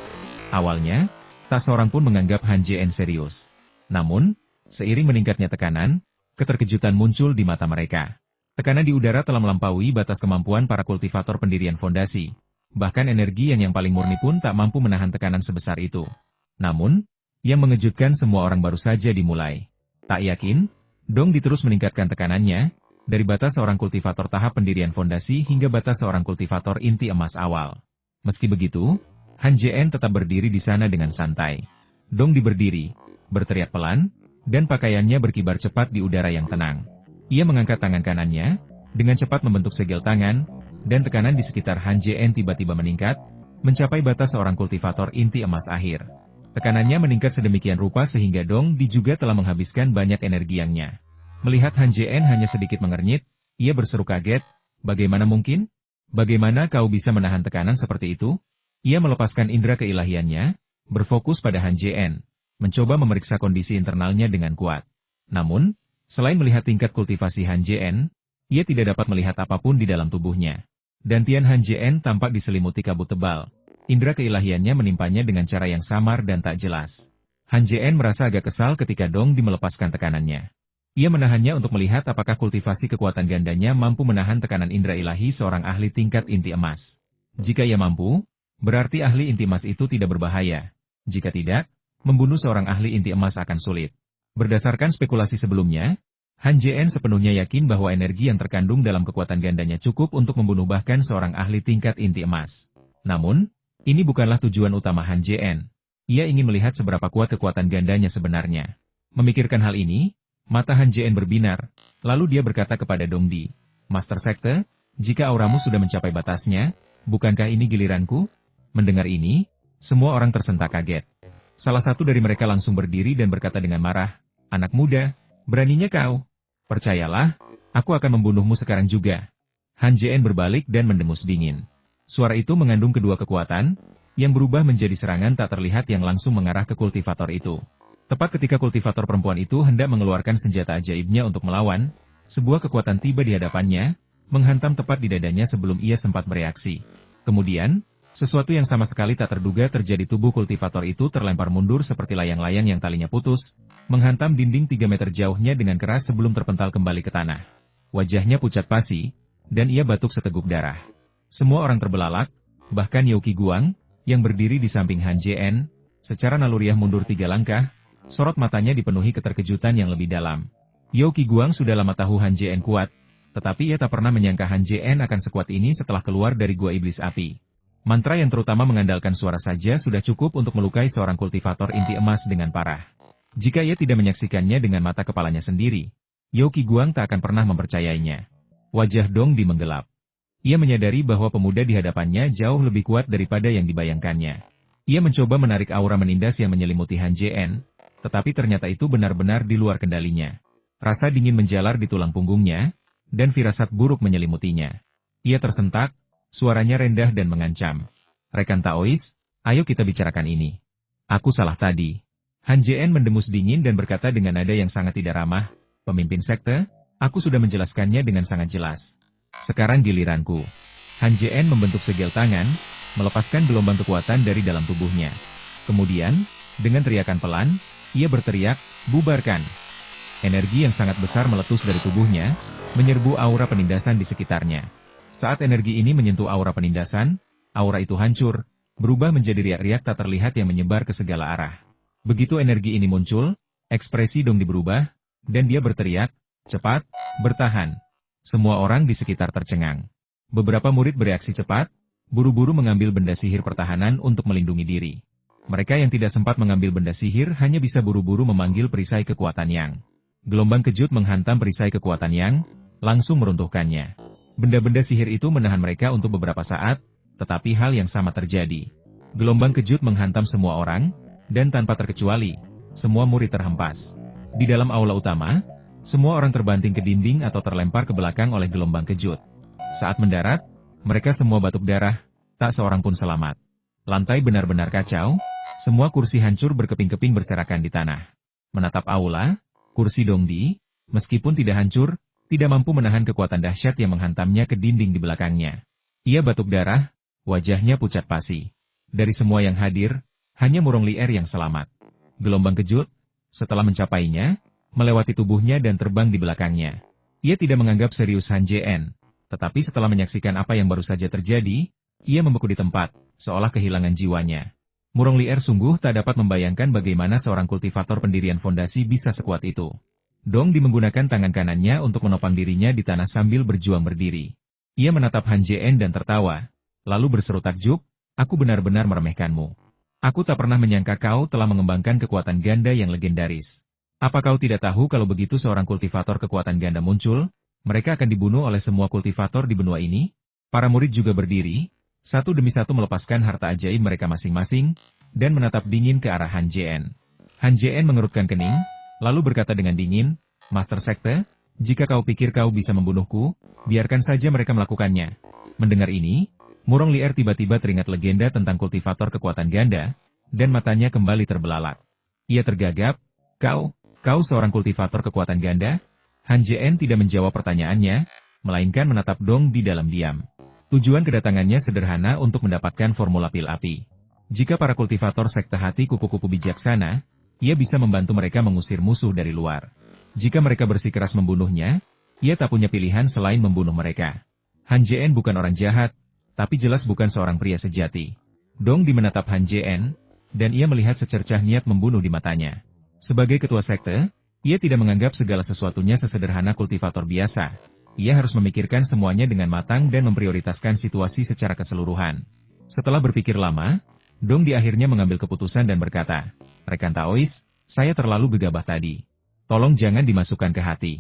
Awalnya, tak seorang pun menganggap Han Jien serius. Namun, seiring meningkatnya tekanan, keterkejutan muncul di mata mereka. Tekanan di udara telah melampaui batas kemampuan para kultivator pendirian fondasi. Bahkan energi yang paling murni pun tak mampu menahan tekanan sebesar itu. Namun, yang mengejutkan semua orang baru saja dimulai. Tak yakin, Dong Di terus meningkatkan tekanannya, dari batas seorang kultivator tahap pendirian fondasi hingga batas seorang kultivator inti emas awal. Meski begitu, Han Jien tetap berdiri di sana dengan santai. Dong Di berdiri, berteriak pelan, dan pakaiannya berkibar cepat di udara yang tenang. Ia mengangkat tangan kanannya, dengan cepat membentuk segel tangan, dan tekanan di sekitar Han Jien tiba-tiba meningkat, mencapai batas seorang kultivator inti emas akhir. Tekanannya meningkat sedemikian rupa sehingga Dong Di juga telah menghabiskan banyak energinya. Melihat Han Jien hanya sedikit mengernyit, ia berseru kaget, "Bagaimana mungkin? Bagaimana kau bisa menahan tekanan seperti itu?" Ia melepaskan indera keilahiannya, berfokus pada Han Jien, mencoba memeriksa kondisi internalnya dengan kuat. Namun, selain melihat tingkat kultivasi Han Jien, ia tidak dapat melihat apapun di dalam tubuhnya. Dantian Han Jien tampak diselimuti kabut tebal. Indera keilahiannya menimpanya dengan cara yang samar dan tak jelas. Han Jien merasa agak kesal ketika Dong Di melepaskan tekanannya. Ia menahannya untuk melihat apakah kultivasi kekuatan gandanya mampu menahan tekanan indera ilahi seorang ahli tingkat inti emas. Jika ia mampu, berarti ahli inti emas itu tidak berbahaya. Jika tidak, membunuh seorang ahli inti emas akan sulit. Berdasarkan spekulasi sebelumnya, Han Jien sepenuhnya yakin bahwa energi yang terkandung dalam kekuatan gandanya cukup untuk membunuh bahkan seorang ahli tingkat inti emas. Namun, ini bukanlah tujuan utama Han Jien. Ia ingin melihat seberapa kuat kekuatan gandanya sebenarnya. Memikirkan hal ini, mata Han Jien berbinar, lalu dia berkata kepada Dong Di, "Master Sekte, jika auramu sudah mencapai batasnya, bukankah ini giliranku?" Mendengar ini, semua orang tersentak kaget. Salah satu dari mereka langsung berdiri dan berkata dengan marah, "Anak muda, beraninya kau? Percayalah, aku akan membunuhmu sekarang juga." Han Jien berbalik dan mendengus dingin. Suara itu mengandung kedua kekuatan, yang berubah menjadi serangan tak terlihat yang langsung mengarah ke kultivator itu. Tepat ketika kultivator perempuan itu hendak mengeluarkan senjata ajaibnya untuk melawan, sebuah kekuatan tiba di hadapannya, menghantam tepat di dadanya sebelum ia sempat bereaksi. Kemudian, sesuatu yang sama sekali tak terduga terjadi. Tubuh kultivator itu terlempar mundur seperti layang-layang yang talinya putus, menghantam dinding 3 meter jauhnya dengan keras sebelum terpental kembali ke tanah. Wajahnya pucat pasi, dan ia batuk seteguk darah. Semua orang terbelalak, bahkan Yao Qiguang, yang berdiri di samping Han Jien, secara naluriah mundur 3 langkah, sorot matanya dipenuhi keterkejutan yang lebih dalam. Yao Qiguang sudah lama tahu Han Jien kuat, tetapi ia tak pernah menyangka Han Jien akan sekuat ini setelah keluar dari gua iblis api. Mantra yang terutama mengandalkan suara saja sudah cukup untuk melukai seorang kultivator inti emas dengan parah. Jika ia tidak menyaksikannya dengan mata kepalanya sendiri, Yao Qiguang tak akan pernah mempercayainya. Wajah Dong Di menggelap. Ia menyadari bahwa pemuda di hadapannya jauh lebih kuat daripada yang dibayangkannya. Ia mencoba menarik aura menindas yang menyelimuti Han Jien, tetapi ternyata itu benar-benar di luar kendalinya. Rasa dingin menjalar di tulang punggungnya, dan firasat buruk menyelimutinya. Ia tersentak, suaranya rendah dan mengancam. "Rekan Taois, ayo kita bicarakan ini. Aku salah tadi." Han Jien mendengus dingin dan berkata dengan nada yang sangat tidak ramah, "Pemimpin sekte, aku sudah menjelaskannya dengan sangat jelas. Sekarang giliranku." Han Jien membentuk segel tangan, melepaskan gelombang kekuatan dari dalam tubuhnya. Kemudian, dengan teriakan pelan, ia berteriak, "Bubarkan!" Energi yang sangat besar meletus dari tubuhnya, menyerbu aura penindasan di sekitarnya. Saat energi ini menyentuh aura penindasan, aura itu hancur, berubah menjadi riak-riak tak terlihat yang menyebar ke segala arah. Begitu energi ini muncul, ekspresi Dong Di berubah, dan dia berteriak, "Cepat, bertahan!" Semua orang di sekitar tercengang. Beberapa murid bereaksi cepat, buru-buru mengambil benda sihir pertahanan untuk melindungi diri. Mereka yang tidak sempat mengambil benda sihir hanya bisa buru-buru memanggil perisai kekuatan Yang. Gelombang kejut menghantam perisai kekuatan Yang, langsung meruntuhkannya. Benda-benda sihir itu menahan mereka untuk beberapa saat, tetapi hal yang sama terjadi. Gelombang kejut menghantam semua orang, dan tanpa terkecuali, semua murid terhempas. Di dalam aula utama, semua orang terbanting ke dinding atau terlempar ke belakang oleh gelombang kejut. Saat mendarat, mereka semua batuk darah, tak seorang pun selamat. Lantai benar-benar kacau, semua kursi hancur berkeping-keping berserakan di tanah. Menatap aula, kursi Dong Di, meskipun tidak hancur, tidak mampu menahan kekuatan dahsyat yang menghantamnya ke dinding di belakangnya. Ia batuk darah, wajahnya pucat pasi. Dari semua yang hadir, hanya Murong Lier yang selamat. Gelombang kejut, setelah mencapainya, melewati tubuhnya dan terbang di belakangnya. Ia tidak menganggap serius Han Jien, tetapi setelah menyaksikan apa yang baru saja terjadi, ia membeku di tempat, seolah kehilangan jiwanya. Murong Lier sungguh tak dapat membayangkan bagaimana seorang kultivator pendirian fondasi bisa sekuat itu. Dong Di menggunakan tangan kanannya untuk menopang dirinya di tanah sambil berjuang berdiri. Ia menatap Han Jien dan tertawa, lalu berseru takjub, "Aku benar-benar meremehkanmu. Aku tak pernah menyangka kau telah mengembangkan kekuatan ganda yang legendaris. Apa kau tidak tahu kalau begitu seorang kultivator kekuatan ganda muncul, mereka akan dibunuh oleh semua kultivator di benua ini?" Para murid juga berdiri, satu demi satu melepaskan harta ajaib mereka masing-masing, dan menatap dingin ke arah Han Jien. Han Jien mengerutkan kening, lalu berkata dengan dingin, "Master Sekte, jika kau pikir kau bisa membunuhku, biarkan saja mereka melakukannya." Mendengar ini, Murong Lier tiba-tiba teringat legenda tentang kultivator kekuatan ganda, dan matanya kembali terbelalak. Ia tergagap, Kau seorang kultivator kekuatan ganda?" Han Jien tidak menjawab pertanyaannya, melainkan menatap Dong Di dalam diam. Tujuan kedatangannya sederhana untuk mendapatkan formula pil api. Jika para kultivator sekte hati kupu-kupu bijaksana, ia bisa membantu mereka mengusir musuh dari luar. Jika mereka bersikeras membunuhnya, ia tak punya pilihan selain membunuh mereka. Han Jien bukan orang jahat, tapi jelas bukan seorang pria sejati. Dong Di menatap Han Jien, dan ia melihat secercah niat membunuh di matanya. Sebagai ketua sekte, ia tidak menganggap segala sesuatunya sesederhana kultivator biasa. Ia harus memikirkan semuanya dengan matang dan memprioritaskan situasi secara keseluruhan. Setelah berpikir lama, Dong Di akhirnya mengambil keputusan dan berkata, "Rekan Taois, saya terlalu gegabah tadi. Tolong jangan dimasukkan ke hati."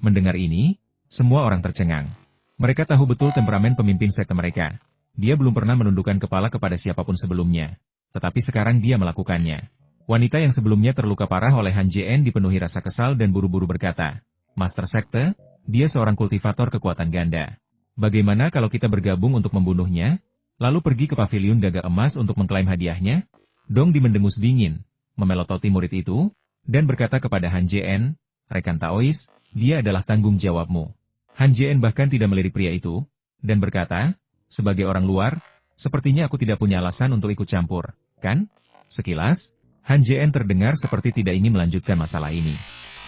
Mendengar ini, semua orang tercengang. Mereka tahu betul temperamen pemimpin sekte mereka. Dia belum pernah menundukkan kepala kepada siapapun sebelumnya. Tetapi sekarang dia melakukannya. Wanita yang sebelumnya terluka parah oleh Han Jien dipenuhi rasa kesal dan buru-buru berkata, "Master Sekte, dia seorang kultivator kekuatan ganda. Bagaimana kalau kita bergabung untuk membunuhnya, lalu pergi ke paviliun gagak emas untuk mengklaim hadiahnya?" Dong Di mendengus dingin, memelototi murid itu, dan berkata kepada Han Jien, rekan Taois, dia adalah tanggung jawabmu. Han Jien bahkan tidak melirik pria itu, dan berkata, sebagai orang luar, sepertinya aku tidak punya alasan untuk ikut campur, kan? Sekilas, Han Jien terdengar seperti tidak ingin melanjutkan masalah ini.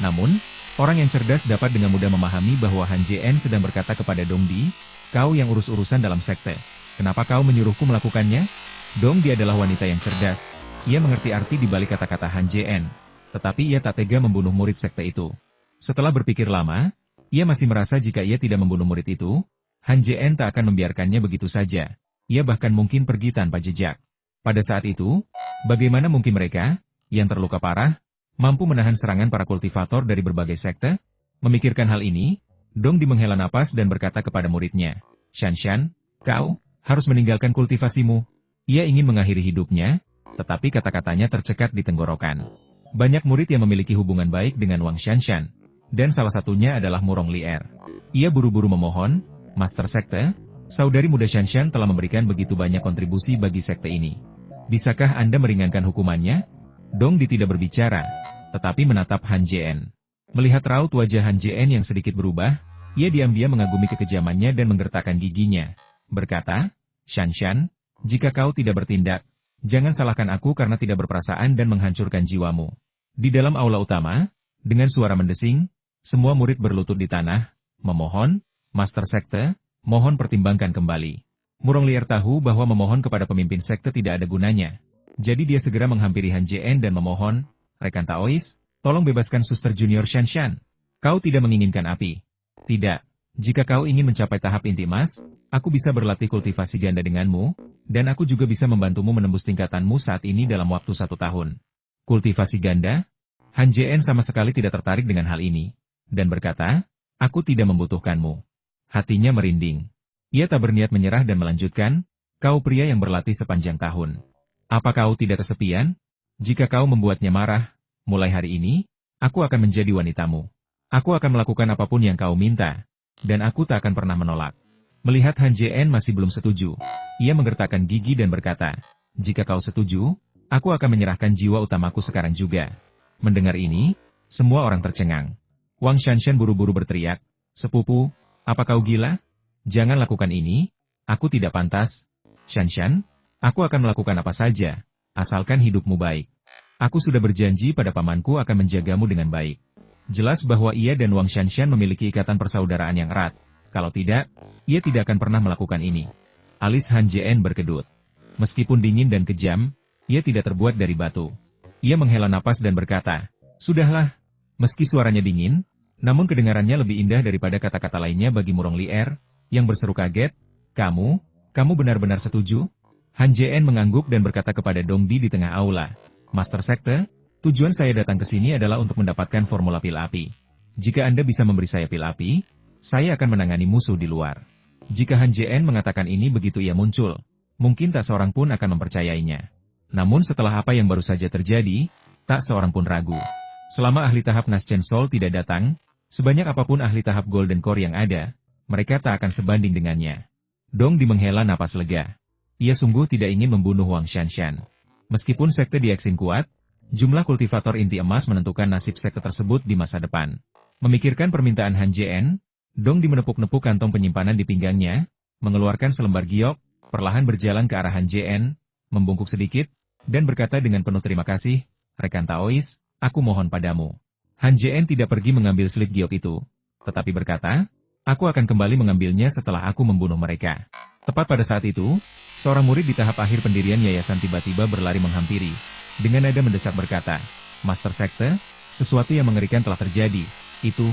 Namun, orang yang cerdas dapat dengan mudah memahami bahwa Han Jien sedang berkata kepada Dong Di, kau yang urus-urusan dalam sekte, kenapa kau menyuruhku melakukannya? Dong Di adalah wanita yang cerdas. Ia mengerti arti di balik kata-kata Han Jien, tetapi ia tak tega membunuh murid sekte itu. Setelah berpikir lama, ia masih merasa jika ia tidak membunuh murid itu, Han Jien tak akan membiarkannya begitu saja. Ia bahkan mungkin pergi tanpa jejak. Pada saat itu, bagaimana mungkin mereka, yang terluka parah, mampu menahan serangan para kultivator dari berbagai sekte? Memikirkan hal ini, Dong Di menghela napas dan berkata kepada muridnya, Shanshan, kau harus meninggalkan kultivasimu. Ia ingin mengakhiri hidupnya, tetapi kata-katanya tercekat di tenggorokan. Banyak murid yang memiliki hubungan baik dengan Wang Shanshan, dan salah satunya adalah Murong Lier. Ia buru-buru memohon, Master Sekte, saudari muda Shanshan telah memberikan begitu banyak kontribusi bagi sekte ini. Bisakah Anda meringankan hukumannya? Dong Di tidak berbicara, tetapi menatap Han Jien. Melihat raut wajah Han Jien yang sedikit berubah, ia diam-diam mengagumi kekejamannya dan menggertakkan giginya. Berkata, Shanshan, jika kau tidak bertindak, jangan salahkan aku karena tidak berperasaan dan menghancurkan jiwamu. Di dalam aula utama, dengan suara mendesing, semua murid berlutut di tanah, memohon, Master Sekte, mohon pertimbangkan kembali. Murong Lier tahu bahwa memohon kepada pemimpin sekte tidak ada gunanya. Jadi dia segera menghampiri Han Jien dan memohon, rekan Taois, tolong bebaskan Suster Junior Shanshan. Kau tidak menginginkan api. Tidak. Jika kau ingin mencapai tahap inti emas, aku bisa berlatih kultivasi ganda denganmu, dan aku juga bisa membantumu menembus tingkatanmu saat ini dalam waktu 1 tahun. Kultivasi ganda? Han Jien sama sekali tidak tertarik dengan hal ini, dan berkata, aku tidak membutuhkanmu. Hatinya merinding. Ia tak berniat menyerah dan melanjutkan, kau pria yang berlatih sepanjang tahun. Apa kau tidak kesepian? Jika kau membuatnya marah, mulai hari ini, aku akan menjadi wanitamu. Aku akan melakukan apapun yang kau minta, dan aku tak akan pernah menolak. Melihat Han Jien masih belum setuju, ia menggertakkan gigi dan berkata, jika kau setuju, aku akan menyerahkan jiwa utamaku sekarang juga. Mendengar ini, semua orang tercengang. Wang Shanshan buru-buru berteriak, sepupu, apa kau gila? Jangan lakukan ini, aku tidak pantas. Shanshan, aku akan melakukan apa saja, asalkan hidupmu baik. Aku sudah berjanji pada pamanku akan menjagamu dengan baik. Jelas bahwa ia dan Wang Shanshan memiliki ikatan persaudaraan yang erat. Kalau tidak, ia tidak akan pernah melakukan ini. Alis Han Jien berkedut. Meskipun dingin dan kejam, ia tidak terbuat dari batu. Ia menghela napas dan berkata, sudahlah. Meski suaranya dingin, namun kedengarannya lebih indah daripada kata-kata lainnya bagi Murong Lier, yang berseru kaget, kamu benar-benar setuju? Han Jien mengangguk dan berkata kepada Dong Di tengah aula, Master Sekte, tujuan saya datang ke sini adalah untuk mendapatkan formula pil api. Jika Anda bisa memberi saya pil api, saya akan menangani musuh di luar. Jika Han Jien mengatakan ini begitu ia muncul, mungkin tak seorang pun akan mempercayainya. Namun setelah apa yang baru saja terjadi, tak seorang pun ragu. Selama ahli tahap Naschen Soul tidak datang, sebanyak apapun ahli tahap Golden Core yang ada, mereka tak akan sebanding dengannya. Dong Di menghela napas lega. Ia sungguh tidak ingin membunuh Wang Shanshan. Meskipun sekte Diaksin kuat, jumlah kultivator inti emas menentukan nasib sekte tersebut di masa depan. Memikirkan permintaan Han Jien, Dong Di menepuk-nepuk kantong penyimpanan di pinggangnya, mengeluarkan selembar giok, perlahan berjalan ke arah Han Jien, membungkuk sedikit, dan berkata dengan penuh terima kasih, rekan Taois, aku mohon padamu. Han Jien tidak pergi mengambil slip giok itu, tetapi berkata, aku akan kembali mengambilnya setelah aku membunuh mereka. Tepat pada saat itu, seorang murid di tahap akhir pendirian yayasan tiba-tiba berlari menghampiri. Dengan nada mendesak berkata, Master Sekte, sesuatu yang mengerikan telah terjadi. Itu,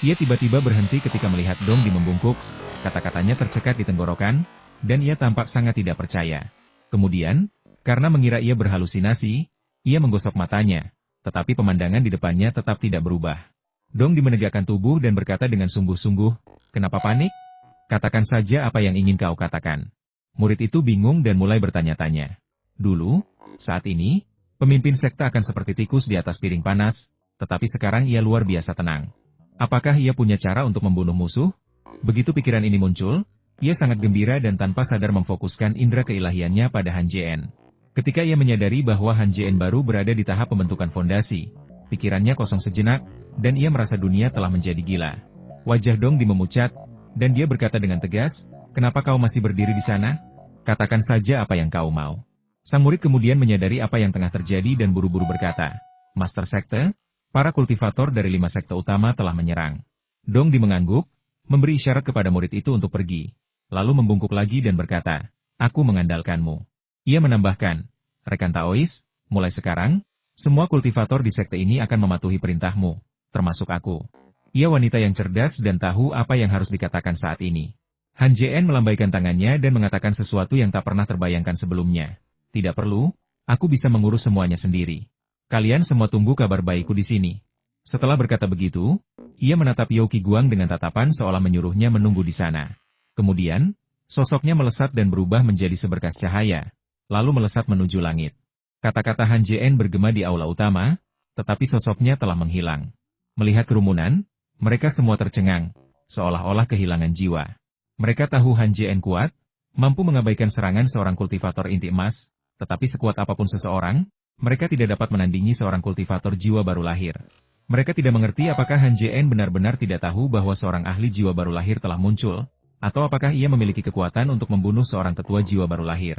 ia tiba-tiba berhenti ketika melihat Dong Di membungkuk, kata-katanya tercekat di tenggorokan, dan ia tampak sangat tidak percaya. Kemudian, karena mengira ia berhalusinasi, ia menggosok matanya, tetapi pemandangan di depannya tetap tidak berubah. Dong Di menegakkan tubuh dan berkata dengan sungguh-sungguh, kenapa panik? Katakan saja apa yang ingin kau katakan. Murid itu bingung dan mulai bertanya-tanya. Dulu, saat ini, pemimpin sekte akan seperti tikus di atas piring panas, tetapi sekarang ia luar biasa tenang. Apakah ia punya cara untuk membunuh musuh? Begitu pikiran ini muncul, ia sangat gembira dan tanpa sadar memfokuskan indera keilahiannya pada Han Jien. Ketika ia menyadari bahwa Han Jien baru berada di tahap pembentukan fondasi, Pikirannya kosong sejenak, dan ia merasa dunia telah menjadi gila. Wajah Dongdi memucat, dan dia berkata dengan tegas, "Kenapa kau masih berdiri di sana? Katakan saja apa yang kau mau." Sang murid kemudian menyadari apa yang tengah terjadi dan buru-buru berkata, "Master Sekte, para kultivator dari 5 sekte utama telah menyerang." Dongdi mengangguk, memberi isyarat kepada murid itu untuk pergi, lalu membungkuk lagi dan berkata, "Aku mengandalkanmu." Ia menambahkan, "Rekan Taois, mulai sekarang, semua kultivator di sekte ini akan mematuhi perintahmu, termasuk aku." Ia wanita yang cerdas dan tahu apa yang harus dikatakan saat ini. Han Jien melambaikan tangannya dan mengatakan sesuatu yang tak pernah terbayangkan sebelumnya. "Tidak perlu, aku bisa mengurus semuanya sendiri. Kalian semua tunggu kabar baikku di sini." Setelah berkata begitu, ia menatap Yao Qiguang dengan tatapan seolah menyuruhnya menunggu di sana. Kemudian, sosoknya melesat dan berubah menjadi seberkas cahaya, lalu melesat menuju langit. Kata-kata Han Jien bergema di aula utama, tetapi sosoknya telah menghilang. Melihat kerumunan, mereka semua tercengang, seolah-olah kehilangan jiwa. Mereka tahu Han Jien kuat, mampu mengabaikan serangan seorang kultivator inti emas, tetapi sekuat apapun seseorang, mereka tidak dapat menandingi seorang kultivator jiwa baru lahir. Mereka tidak mengerti apakah Han Jien benar-benar tidak tahu bahwa seorang ahli jiwa baru lahir telah muncul, atau apakah ia memiliki kekuatan untuk membunuh seorang tetua jiwa baru lahir.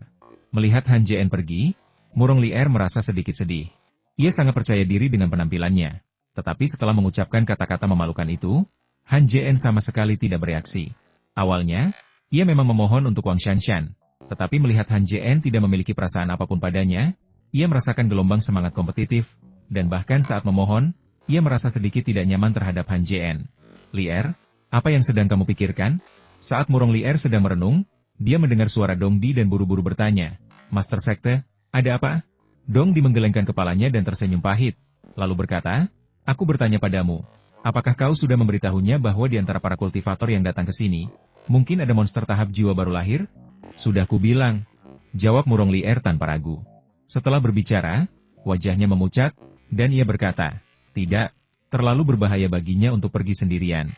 Melihat Han Jien pergi, Murong Lier merasa sedikit sedih. Ia sangat percaya diri dengan penampilannya. Tetapi setelah mengucapkan kata-kata memalukan itu, Han Jien sama sekali tidak bereaksi. Awalnya, ia memang memohon untuk Wang Shanshan. Tetapi melihat Han Jien tidak memiliki perasaan apapun padanya, ia merasakan gelombang semangat kompetitif, dan bahkan saat memohon, ia merasa sedikit tidak nyaman terhadap Han Jien. "Lier, apa yang sedang kamu pikirkan?" Saat Murong Lier sedang merenung, dia mendengar suara Dongdi dan buru-buru bertanya, "Master Sekte, ada apa?" Dongdi menggelengkan kepalanya dan tersenyum pahit, lalu berkata, "Aku bertanya padamu, apakah kau sudah memberitahunya bahwa di antara para kultivator yang datang ke sini, mungkin ada monster tahap jiwa baru lahir?" "Sudah kubilang," jawab Murong Lier tanpa ragu. Setelah berbicara, wajahnya memucat, dan ia berkata, "Tidak, terlalu berbahaya baginya untuk pergi sendirian."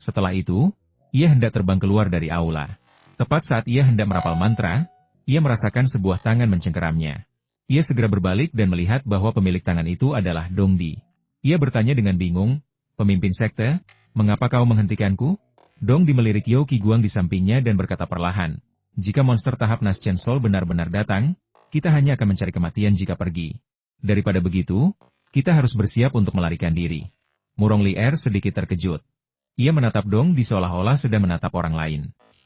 Setelah itu, ia hendak terbang keluar dari aula. Tepat saat ia hendak merapal mantra, ia merasakan sebuah tangan mencengkeramnya. Ia segera berbalik dan melihat bahwa pemilik tangan itu adalah Dongdi. Ia bertanya dengan bingung, "Pemimpin sekte, mengapa kau menghentikanku?" Dongdi melirik Yao Qiguang di sampingnya dan berkata perlahan, "Jika monster tahap Naschen Soul benar-benar datang, kita hanya akan mencari kematian jika pergi. Daripada begitu, kita harus bersiap untuk melarikan diri." Murong Lier sedikit terkejut. Ia menatap Dongdi seolah-olah sedang menatap orang lain.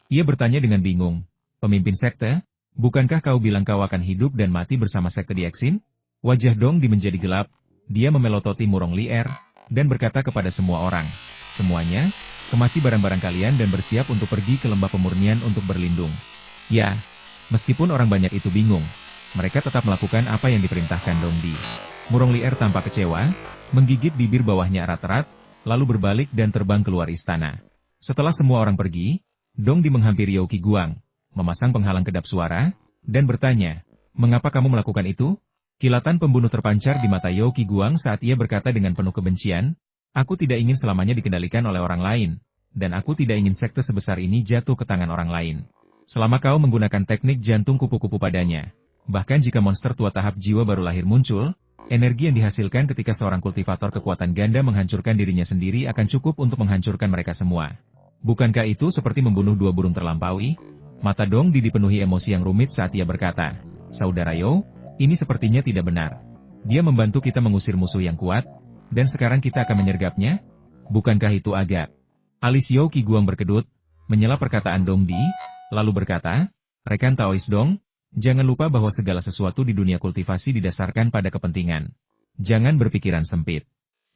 Ia bertanya dengan bingung, "Pemimpin sekte, bukankah kau bilang kau akan hidup dan mati bersama sekte Dieksin?" Wajah Dongdi menjadi gelap, dia memelototi Murong Lier, dan berkata kepada semua orang, "Semuanya, kemasi barang-barang kalian dan bersiap untuk pergi ke lembah pemurnian untuk berlindung." Ya, meskipun orang banyak itu bingung, mereka tetap melakukan apa yang diperintahkan Dongdi. Murong Lier tampak kecewa, menggigit bibir bawahnya erat-erat, lalu berbalik dan terbang keluar istana. Setelah semua orang pergi, Dongdi menghampiri Yao Qiguang, memasang penghalang kedap suara, dan bertanya, "Mengapa kamu melakukan itu?" Kilatan pembunuh terpancar di mata Yao Qiguang saat ia berkata dengan penuh kebencian, "Aku tidak ingin selamanya dikendalikan oleh orang lain, dan aku tidak ingin sekte sebesar ini jatuh ke tangan orang lain. Selama kau menggunakan teknik jantung kupu-kupu padanya, bahkan jika monster tua tahap jiwa baru lahir muncul, energi yang dihasilkan ketika seorang kultivator kekuatan ganda menghancurkan dirinya sendiri akan cukup untuk menghancurkan mereka semua. Bukankah itu seperti membunuh 2 burung terlampaui?" Mata Dongdi dipenuhi emosi yang rumit saat ia berkata, "Saudara Yao, ini sepertinya tidak benar. Dia membantu kita mengusir musuh yang kuat, dan sekarang kita akan menyergapnya? Bukankah itu agak?" Alis Yao Qiguang berkedut, menyela perkataan Dongdi, lalu berkata, "Rekan Taois Dong, jangan lupa bahwa segala sesuatu di dunia kultivasi didasarkan pada kepentingan. Jangan berpikiran sempit.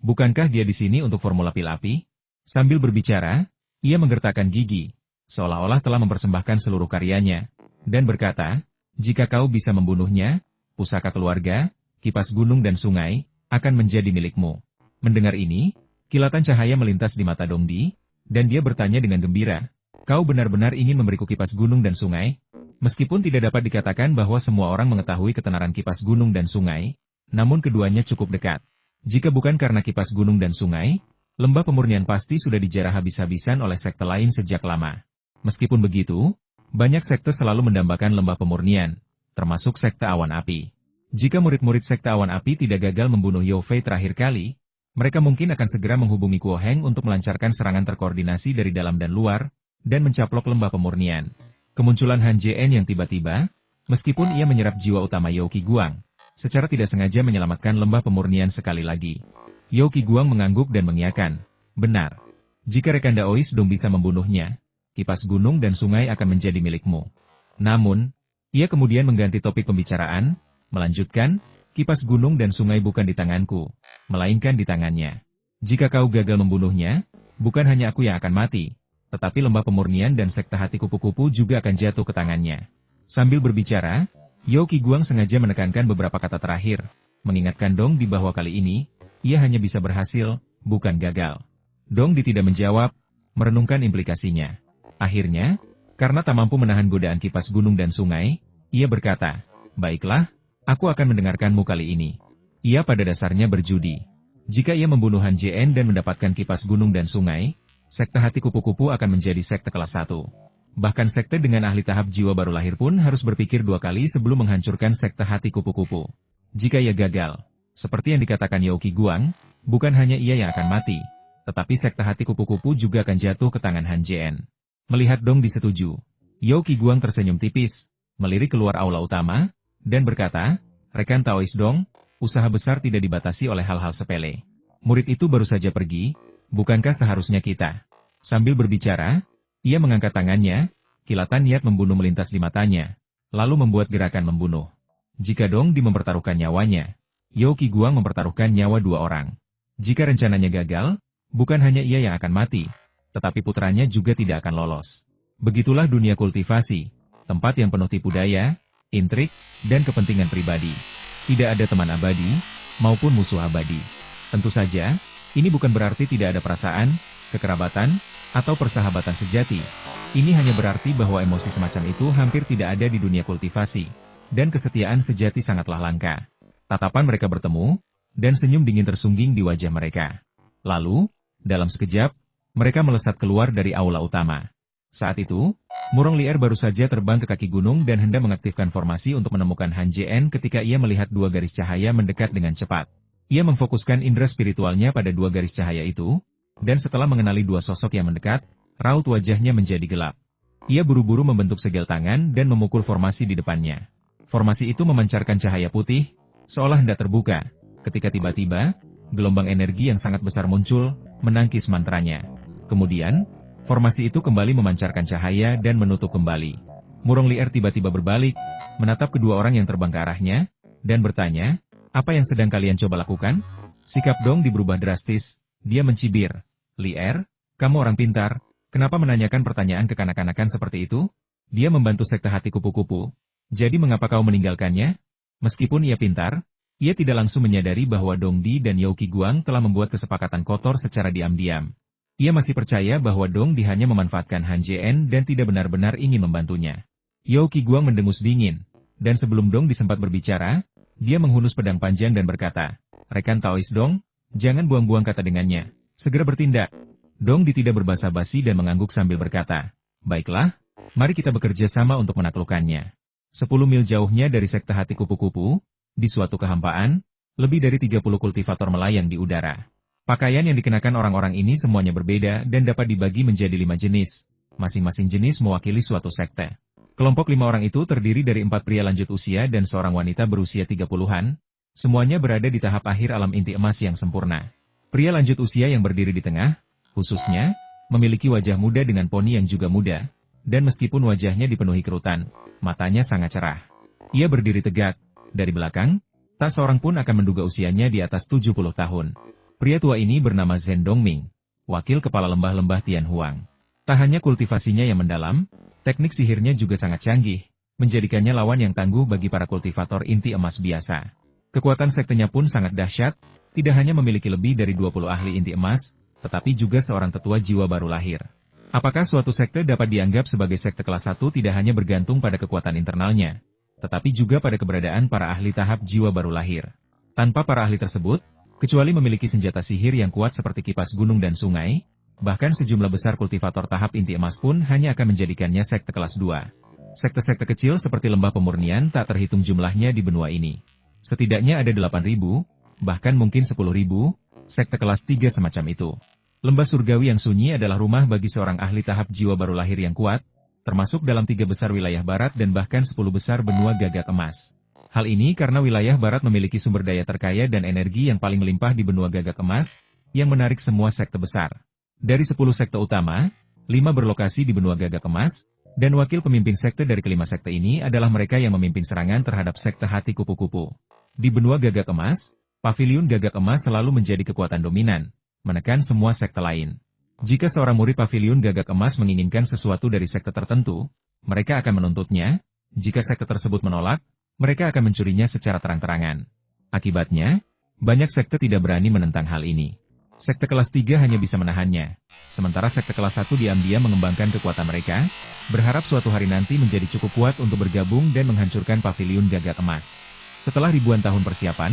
Bukankah dia di sini untuk formula pil api?" Sambil berbicara, ia menggertakkan gigi, seolah-olah telah mempersembahkan seluruh karyanya, dan berkata, "Jika kau bisa membunuhnya, pusaka keluarga, kipas gunung dan sungai, akan menjadi milikmu." Mendengar ini, kilatan cahaya melintas di mata Dongdi, dan dia bertanya dengan gembira, "Kau benar-benar ingin memberiku kipas gunung dan sungai?" Meskipun tidak dapat dikatakan bahwa semua orang mengetahui ketenaran kipas gunung dan sungai, namun keduanya cukup dekat. Jika bukan karena kipas gunung dan sungai, lembah pemurnian pasti sudah dijarah habis-habisan oleh sekte lain sejak lama. Meskipun begitu, banyak sekte selalu mendambakan lembah pemurnian, termasuk sekte awan api. Jika murid-murid sekte awan api tidak gagal membunuh Yao Fei terakhir kali, Mereka mungkin akan segera menghubungi Kuo Heng untuk melancarkan serangan terkoordinasi dari dalam dan luar, dan mencaplok lembah pemurnian. Kemunculan Han Jien yang tiba-tiba, meskipun ia menyerap jiwa utama Yao Qiguang, secara tidak sengaja menyelamatkan lembah pemurnian sekali lagi. Yao Qiguang mengangguk dan mengiyakan. Benar. Jika rekan Daois Dong bisa membunuhnya, kipas gunung dan sungai akan menjadi milikmu. Namun, ia kemudian mengganti topik pembicaraan, melanjutkan, kipas gunung dan sungai bukan di tanganku, melainkan di tangannya. Jika kau gagal membunuhnya, bukan hanya aku yang akan mati, tetapi lembah pemurnian dan sekte hati kupu-kupu juga akan jatuh ke tangannya. Sambil berbicara, Yao Qiguang sengaja menekankan beberapa kata terakhir, mengingatkan Dong Di bahwa kali ini, ia hanya bisa berhasil, bukan gagal. Dong Di tidak menjawab, merenungkan implikasinya. Akhirnya, karena tak mampu menahan godaan kipas gunung dan sungai, ia berkata, "Baiklah, aku akan mendengarkanmu kali ini." Ia pada dasarnya berjudi. Jika ia membunuh Han Jien dan mendapatkan kipas gunung dan sungai, sekte hati kupu-kupu akan menjadi sekte kelas 1. Bahkan sekte dengan ahli tahap jiwa baru lahir pun harus berpikir 2 kali sebelum menghancurkan sekte hati kupu-kupu. Jika ia gagal, seperti yang dikatakan Yao Qiguang, bukan hanya ia yang akan mati, tetapi sekte hati kupu-kupu juga akan jatuh ke tangan Han Jien. Melihat Dong Di setuju, Yao Qiguang tersenyum tipis, melirik keluar aula utama, dan berkata, "Rekan Taois Dong, usaha besar tidak dibatasi oleh hal-hal sepele. Murid itu baru saja pergi, bukankah seharusnya kita?" Sambil berbicara, ia mengangkat tangannya, kilatan niat membunuh melintas di matanya, lalu membuat gerakan membunuh. Jika Dong Di mempertaruhkan nyawanya, Yao Qiguang mempertaruhkan nyawa 2 orang. Jika rencananya gagal, bukan hanya ia yang akan mati, tetapi putranya juga tidak akan lolos. Begitulah dunia kultivasi, tempat yang penuh tipu daya, intrik, dan kepentingan pribadi. Tidak ada teman abadi, maupun musuh abadi. Tentu saja, ini bukan berarti tidak ada perasaan, kekerabatan, atau persahabatan sejati. Ini hanya berarti bahwa emosi semacam itu hampir tidak ada di dunia kultivasi, dan kesetiaan sejati sangatlah langka. Tatapan mereka bertemu, dan senyum dingin tersungging di wajah mereka. Lalu, dalam sekejap, mereka melesat keluar dari aula utama. Saat itu, Murong Lier baru saja terbang ke kaki gunung dan hendak mengaktifkan formasi untuk menemukan Han Jien ketika ia melihat 2 garis cahaya mendekat dengan cepat. Ia memfokuskan indera spiritualnya pada 2 garis cahaya itu, dan setelah mengenali 2 sosok yang mendekat, raut wajahnya menjadi gelap. Ia buru-buru membentuk segel tangan dan memukul formasi di depannya. Formasi itu memancarkan cahaya putih, seolah hendak terbuka, ketika tiba-tiba, gelombang energi yang sangat besar muncul, menangkis mantranya. Kemudian, formasi itu kembali memancarkan cahaya dan menutup kembali. Murong Lier tiba-tiba berbalik, menatap kedua orang yang terbang ke arahnya, dan bertanya, "Apa yang sedang kalian coba lakukan?" Sikap Dong Di berubah drastis, dia mencibir, "Lier, kamu orang pintar, kenapa menanyakan pertanyaan kekanak-kanakan seperti itu? Dia membantu sekte hati kupu-kupu. Jadi mengapa kau meninggalkannya?" Meskipun ia pintar, ia tidak langsung menyadari bahwa Dong Di dan Yao Qiguang telah membuat kesepakatan kotor secara diam-diam. Ia masih percaya bahwa Dong Di hanya memanfaatkan Han Jien dan tidak benar-benar ingin membantunya. Yao Qiguang mendengus dingin, dan sebelum Dong Di sempat berbicara, dia menghunus pedang panjang dan berkata, "Rekan Taois Dong, jangan buang-buang kata dengannya. Segera bertindak." Dong Di tidak berbasa-basi dan mengangguk sambil berkata, "Baiklah, mari kita bekerja sama untuk menaklukkannya." 10 mil jauhnya dari sekte hati kupu-kupu, di suatu kehampaan, lebih dari 30 kultivator melayang di udara. Pakaian yang dikenakan orang-orang ini semuanya berbeda dan dapat dibagi menjadi 5 jenis. Masing-masing jenis mewakili suatu sekte. Kelompok 5 orang itu terdiri dari 4 pria lanjut usia dan seorang wanita berusia 30-an. Semuanya berada di tahap akhir alam inti emas yang sempurna. Pria lanjut usia yang berdiri di tengah, khususnya, memiliki wajah muda dengan poni yang juga muda, dan meskipun wajahnya dipenuhi kerutan, matanya sangat cerah. Ia berdiri tegak. Dari belakang, tak seorang pun akan menduga usianya di atas 70 tahun. Pria tua ini bernama Zhen Dongming, wakil kepala lembah-lembah Tianhuang. Tak hanya kultivasinya yang mendalam, teknik sihirnya juga sangat canggih, menjadikannya lawan yang tangguh bagi para kultivator inti emas biasa. Kekuatan sektenya pun sangat dahsyat, tidak hanya memiliki lebih dari 20 ahli inti emas, tetapi juga seorang tetua jiwa baru lahir. Apakah suatu sekte dapat dianggap sebagai sekte kelas 1 tidak hanya bergantung pada kekuatan internalnya, tetapi juga pada keberadaan para ahli tahap jiwa baru lahir. Tanpa para ahli tersebut, kecuali memiliki senjata sihir yang kuat seperti kipas gunung dan sungai, bahkan sejumlah besar kultivator tahap inti emas pun hanya akan menjadikannya sekte kelas 2. Sekte-sekte kecil seperti lembah pemurnian tak terhitung jumlahnya di benua ini. Setidaknya ada 8.000, bahkan mungkin 10.000, sekte kelas 3 semacam itu. Lembah surgawi yang sunyi adalah rumah bagi seorang ahli tahap jiwa baru lahir yang kuat, termasuk dalam 3 besar wilayah barat dan bahkan 10 besar benua gagak emas. Hal ini karena wilayah barat memiliki sumber daya terkaya dan energi yang paling melimpah di benua gagak emas, yang menarik semua sekte besar. Dari 10 sekte utama, 5 berlokasi di benua gagak emas, dan wakil pemimpin sekte dari kelima sekte ini adalah mereka yang memimpin serangan terhadap sekte hati kupu-kupu. Di benua gagak emas, paviliun gagak emas selalu menjadi kekuatan dominan, menekan semua sekte lain. Jika seorang murid paviliun gagak emas menginginkan sesuatu dari sekte tertentu, mereka akan menuntutnya. Jika sekte tersebut menolak, mereka akan mencurinya secara terang-terangan. Akibatnya, banyak sekte tidak berani menentang hal ini. Sekte kelas 3 hanya bisa menahannya, sementara sekte kelas 1 diam-diam mengembangkan kekuatan mereka, berharap suatu hari nanti menjadi cukup kuat untuk bergabung dan menghancurkan paviliun gagak emas. Setelah ribuan tahun persiapan,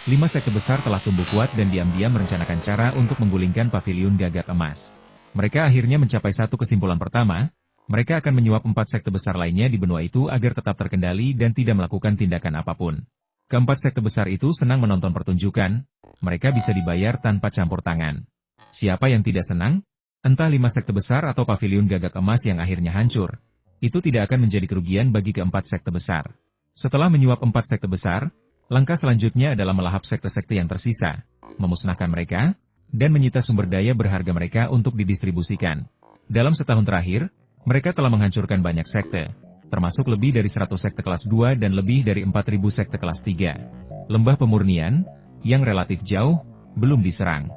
5 sekte besar telah tumbuh kuat dan diam-diam merencanakan cara untuk menggulingkan paviliun gagak emas. Mereka akhirnya mencapai satu kesimpulan pertama, mereka akan menyuap 4 sekte besar lainnya di benua itu agar tetap terkendali dan tidak melakukan tindakan apapun. Keempat sekte besar itu senang menonton pertunjukan, mereka bisa dibayar tanpa campur tangan. Siapa yang tidak senang? Entah 5 sekte besar atau paviliun gagak emas yang akhirnya hancur. Itu tidak akan menjadi kerugian bagi keempat sekte besar. Setelah menyuap 4 sekte besar, langkah selanjutnya adalah melahap sekte-sekte yang tersisa, memusnahkan mereka, dan menyita sumber daya berharga mereka untuk didistribusikan. Dalam setahun terakhir, mereka telah menghancurkan banyak sekte, termasuk lebih dari 100 sekte kelas 2 dan lebih dari 4.000 sekte kelas 3. Lembah pemurnian, yang relatif jauh, belum diserang.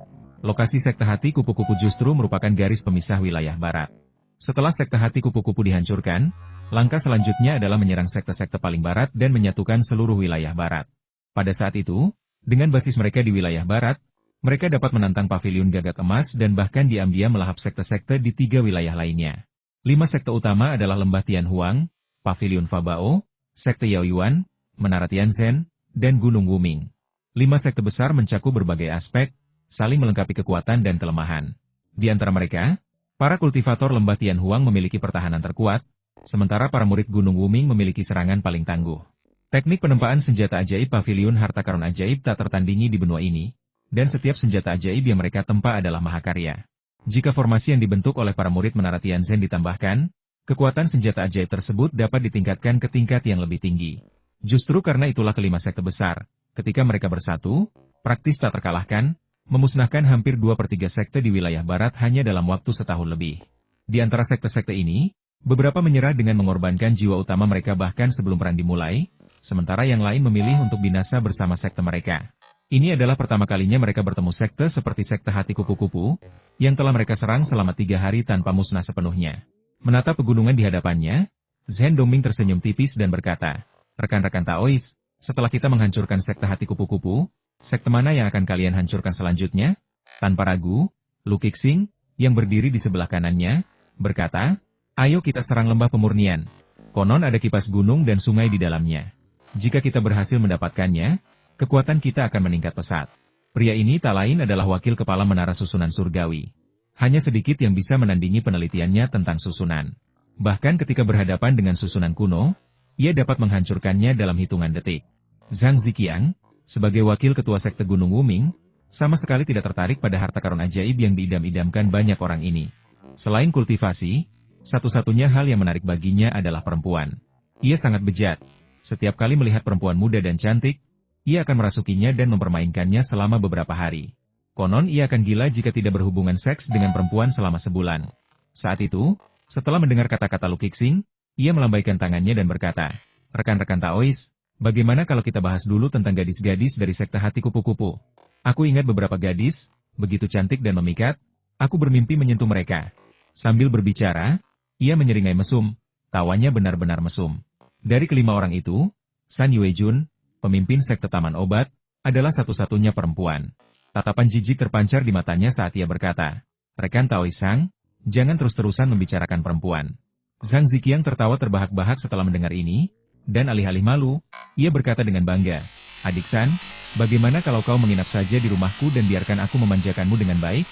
Lokasi sekte hati kupu-kupu justru merupakan garis pemisah wilayah barat. Setelah sekte hati kupu-kupu dihancurkan, langkah selanjutnya adalah menyerang sekte-sekte paling barat dan menyatukan seluruh wilayah barat. Pada saat itu, dengan basis mereka di wilayah barat, mereka dapat menantang paviliun gagak emas dan bahkan diam-diam melahap sekte-sekte di 3 wilayah lainnya. 5 sekte utama adalah Lembah Tianhuang, Paviliun Fabao, Sekte Yaoyuan, Menara Tianzhen, dan Gunung Wuming. 5 sekte besar mencakup berbagai aspek, saling melengkapi kekuatan dan kelemahan. Di antara mereka, para kultivator Lembah Tianhuang memiliki pertahanan terkuat, sementara para murid Gunung Wuming memiliki serangan paling tangguh. Teknik penempaan senjata ajaib Paviliun Harta Karun Ajaib tak tertandingi di benua ini, dan setiap senjata ajaib yang mereka tempa adalah mahakarya. Jika formasi yang dibentuk oleh para murid Menara Tianzhen ditambahkan, kekuatan senjata ajaib tersebut dapat ditingkatkan ke tingkat yang lebih tinggi. Justru karena itulah kelima sekte besar, ketika mereka bersatu, praktis tak terkalahkan, memusnahkan hampir 2/3 sekte di wilayah barat hanya dalam waktu setahun lebih. Di antara sekte-sekte ini, beberapa menyerah dengan mengorbankan jiwa utama mereka bahkan sebelum perang dimulai, sementara yang lain memilih untuk binasa bersama sekte mereka. Ini adalah pertama kalinya mereka bertemu sekte seperti sekte hati kupu-kupu, yang telah mereka serang selama 3 hari tanpa musnah sepenuhnya. Menatap pegunungan di hadapannya, Zhen Dongming tersenyum tipis dan berkata, "Rekan-rekan Taois, setelah kita menghancurkan sekte hati kupu-kupu, sekte mana yang akan kalian hancurkan selanjutnya?" Tanpa ragu, Lu Kixing, yang berdiri di sebelah kanannya, berkata, "Ayo kita serang lembah pemurnian. Konon ada kipas gunung dan sungai di dalamnya. Jika kita berhasil mendapatkannya, kekuatan kita akan meningkat pesat." Pria ini tak lain adalah wakil kepala menara susunan surgawi. Hanya sedikit yang bisa menandingi penelitiannya tentang susunan. Bahkan ketika berhadapan dengan susunan kuno, ia dapat menghancurkannya dalam hitungan detik. Zhang Ziqiang, sebagai wakil ketua sekte Gunung Wuming, sama sekali tidak tertarik pada harta karun ajaib yang diidam-idamkan banyak orang ini. Selain kultivasi, satu-satunya hal yang menarik baginya adalah perempuan. Ia sangat bejat. Setiap kali melihat perempuan muda dan cantik, ia akan merasukinya dan mempermainkannya selama beberapa hari. Konon ia akan gila jika tidak berhubungan seks dengan perempuan selama sebulan. Saat itu, setelah mendengar kata-kata Lu Kixing, ia melambaikan tangannya dan berkata, "Rekan-rekan Taois, bagaimana kalau kita bahas dulu tentang gadis-gadis dari sekte hati kupu-kupu? Aku ingat beberapa gadis, begitu cantik dan memikat, aku bermimpi menyentuh mereka." Sambil berbicara, ia menyeringai mesum, tawanya benar-benar mesum. Dari kelima orang itu, San Yuejun, pemimpin sekte Taman Obat, adalah satu-satunya perempuan. Tatapan jijik terpancar di matanya saat ia berkata, "Rekan Taois Sang, jangan terus-terusan membicarakan perempuan." Zhang Ziqiang tertawa terbahak-bahak setelah mendengar ini, dan alih-alih malu, ia berkata dengan bangga, "Adik San, bagaimana kalau kau menginap saja di rumahku dan biarkan aku memanjakanmu dengan baik?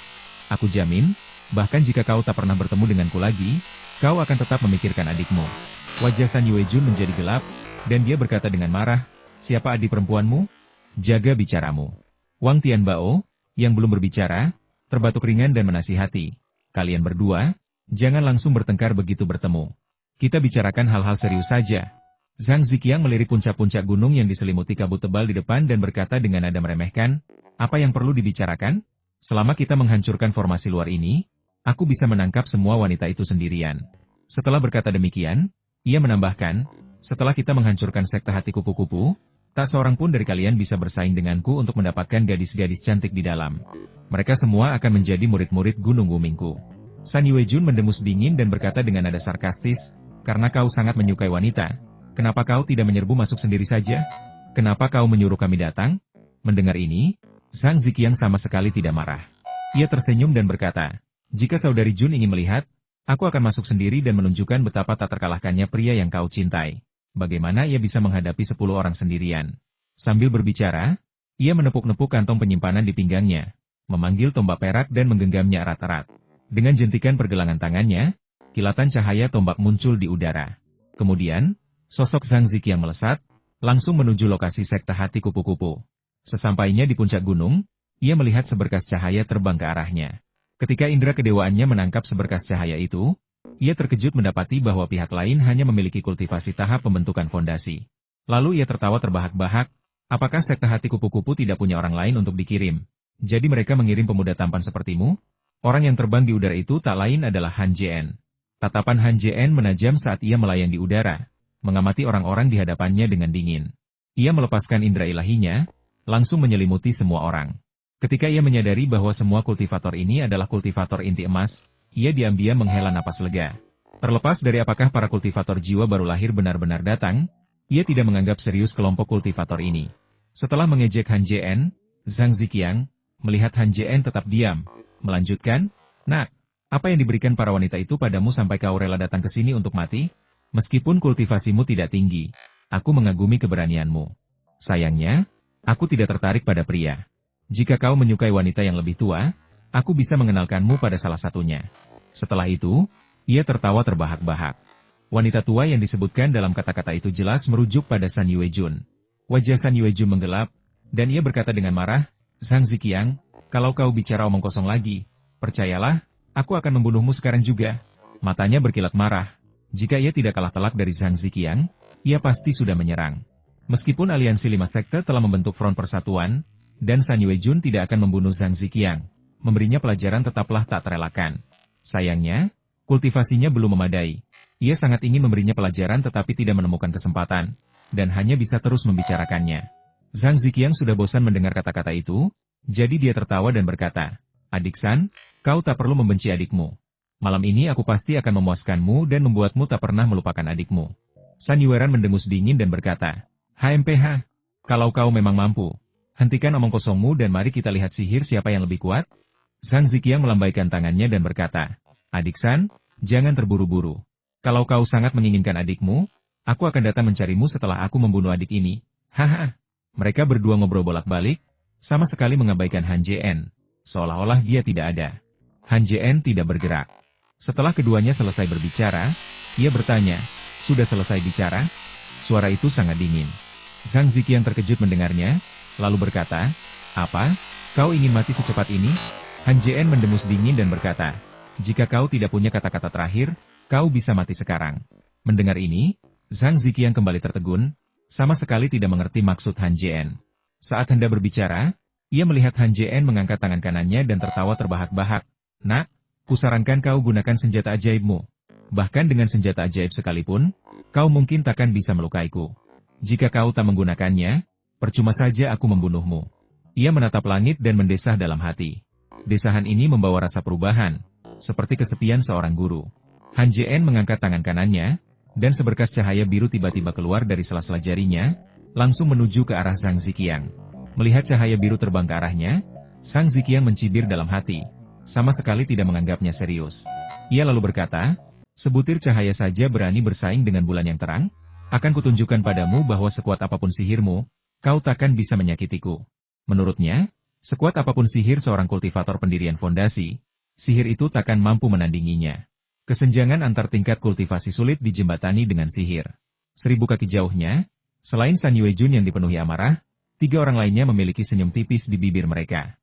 Aku jamin, bahkan jika kau tak pernah bertemu denganku lagi, kau akan tetap memikirkan adikmu." Wajah San Yuejun menjadi gelap, dan dia berkata dengan marah, "Siapa adik perempuanmu? Jaga bicaramu." Wang Tianbao, Yang belum berbicara, terbatuk ringan dan menasihati. Kalian berdua, jangan langsung bertengkar begitu bertemu. Kita bicarakan hal-hal serius saja. Zhang Ziqiang melirik puncak-puncak gunung yang diselimuti kabut tebal di depan dan berkata dengan nada meremehkan, apa yang perlu dibicarakan? Selama kita menghancurkan formasi luar ini, aku bisa menangkap semua wanita itu sendirian. Setelah berkata demikian, ia menambahkan, setelah kita menghancurkan sekte hati kupu-kupu, tak seorang pun dari kalian bisa bersaing denganku untuk mendapatkan gadis-gadis cantik di dalam. Mereka semua akan menjadi murid-murid Gunung Wumingku. San Yuejun mendengus dingin dan berkata dengan nada sarkastis, karena kau sangat menyukai wanita, kenapa kau tidak menyerbu masuk sendiri saja? Kenapa kau menyuruh kami datang? Mendengar ini, Zhang Ziqiang sama sekali tidak marah. Ia tersenyum dan berkata, jika saudari Jun ingin melihat, aku akan masuk sendiri dan menunjukkan betapa tak terkalahkannya pria yang kau cintai. Bagaimana ia bisa menghadapi 10 orang sendirian? Sambil berbicara, ia menepuk-nepuk kantong penyimpanan di pinggangnya, memanggil tombak perak dan menggenggamnya erat-erat. Dengan jentikan pergelangan tangannya, kilatan cahaya tombak muncul di udara. Kemudian, sosok Zhang Ziqiang melesat, langsung menuju lokasi sekte hati kupu-kupu. Sesampainya di puncak gunung, ia melihat seberkas cahaya terbang ke arahnya. Ketika indera kedewaannya menangkap seberkas cahaya itu, ia terkejut mendapati bahwa pihak lain hanya memiliki kultivasi tahap pembentukan fondasi. Lalu ia tertawa terbahak-bahak, apakah sekte hati kupu-kupu tidak punya orang lain untuk dikirim? Jadi mereka mengirim pemuda tampan sepertimu? Orang yang terbang di udara itu tak lain adalah Han Jien. Tatapan Han Jien menajam saat ia melayang di udara, mengamati orang-orang di hadapannya dengan dingin. Ia melepaskan indera ilahinya, langsung menyelimuti semua orang. Ketika ia menyadari bahwa semua kultivator ini adalah kultivator inti emas, ia diam-diam menghela napas lega. Terlepas dari apakah para kultivator jiwa baru lahir benar-benar datang, ia tidak menganggap serius kelompok kultivator ini. Setelah mengejek Han Jien, Zhang Ziqiang, melihat Han Jien tetap diam, melanjutkan, nak, apa yang diberikan para wanita itu padamu sampai kau rela datang ke sini untuk mati? Meskipun kultivasimu tidak tinggi, aku mengagumi keberanianmu. Sayangnya, aku tidak tertarik pada pria. Jika kau menyukai wanita yang lebih tua, aku bisa mengenalkanmu pada salah satunya. Setelah itu, ia tertawa terbahak-bahak. Wanita tua yang disebutkan dalam kata-kata itu jelas merujuk pada San Yuejun. Wajah San Yuejun menggelap, dan ia berkata dengan marah, Zhang Ziqiang, kalau kau bicara omong kosong lagi, percayalah, aku akan membunuhmu sekarang juga. Matanya berkilat marah. Jika ia tidak kalah telak dari Zhang Ziqiang, ia pasti sudah menyerang. Meskipun aliansi 5 sekte telah membentuk front persatuan, dan San Yuejun tidak akan membunuh Zhang Ziqiang, memberinya pelajaran tetaplah tak terelakkan. Sayangnya, kultivasinya belum memadai. Ia sangat ingin memberinya pelajaran tetapi tidak menemukan kesempatan, dan hanya bisa terus membicarakannya. Zhang Ziqiang sudah bosan mendengar kata-kata itu, jadi dia tertawa dan berkata, Adik San, kau tak perlu membenci adikmu. Malam ini aku pasti akan memuaskanmu dan membuatmu tak pernah melupakan adikmu. San Yueran mendengus dingin dan berkata, HMPH, kalau kau memang mampu, hentikan omong kosongmu dan mari kita lihat sihir siapa yang lebih kuat. Zhang Ziqiang melambaikan tangannya dan berkata, Adik San, jangan terburu-buru. Kalau kau sangat menginginkan adikmu, aku akan datang mencarimu setelah aku membunuh adik ini. Haha. Mereka berdua ngobrol bolak-balik, sama sekali mengabaikan Han Jien, seolah-olah dia tidak ada. Han Jien tidak bergerak. Setelah keduanya selesai berbicara, ia bertanya, sudah selesai bicara? Suara itu sangat dingin. Zhang Ziqiang terkejut mendengarnya, lalu berkata, apa? Kau ingin mati secepat ini? Han Jien mendengus dingin dan berkata, jika kau tidak punya kata-kata terakhir, kau bisa mati sekarang. Mendengar ini, Zhang Ziqiang kembali tertegun, sama sekali tidak mengerti maksud Han Jien. Saat hendak berbicara, ia melihat Han Jien mengangkat tangan kanannya dan tertawa terbahak-bahak. Nak, kusarankan kau gunakan senjata ajaibmu. Bahkan dengan senjata ajaib sekalipun, kau mungkin takkan bisa melukaiku. Jika kau tak menggunakannya, percuma saja aku membunuhmu. Ia menatap langit dan mendesah dalam hati. Desahan ini membawa rasa perubahan, seperti kesepian seorang guru. Han Jien mengangkat tangan kanannya, dan seberkas cahaya biru tiba-tiba keluar dari sela-sela jarinya, langsung menuju ke arah Zhang Ziqiang. Melihat cahaya biru terbang ke arahnya, Zhang Ziqiang mencibir dalam hati, sama sekali tidak menganggapnya serius. Ia lalu berkata, sebutir cahaya saja berani bersaing dengan bulan yang terang? Akan kutunjukkan padamu bahwa sekuat apapun sihirmu, kau takkan bisa menyakitiku. Menurutnya, sekuat apapun sihir seorang kultivator pendirian fondasi, sihir itu takkan mampu menandinginya. Kesenjangan antar tingkat kultivasi sulit dijembatani dengan sihir. 1000 kaki jauhnya, selain San Yuejun yang dipenuhi amarah, 3 orang lainnya memiliki senyum tipis di bibir mereka.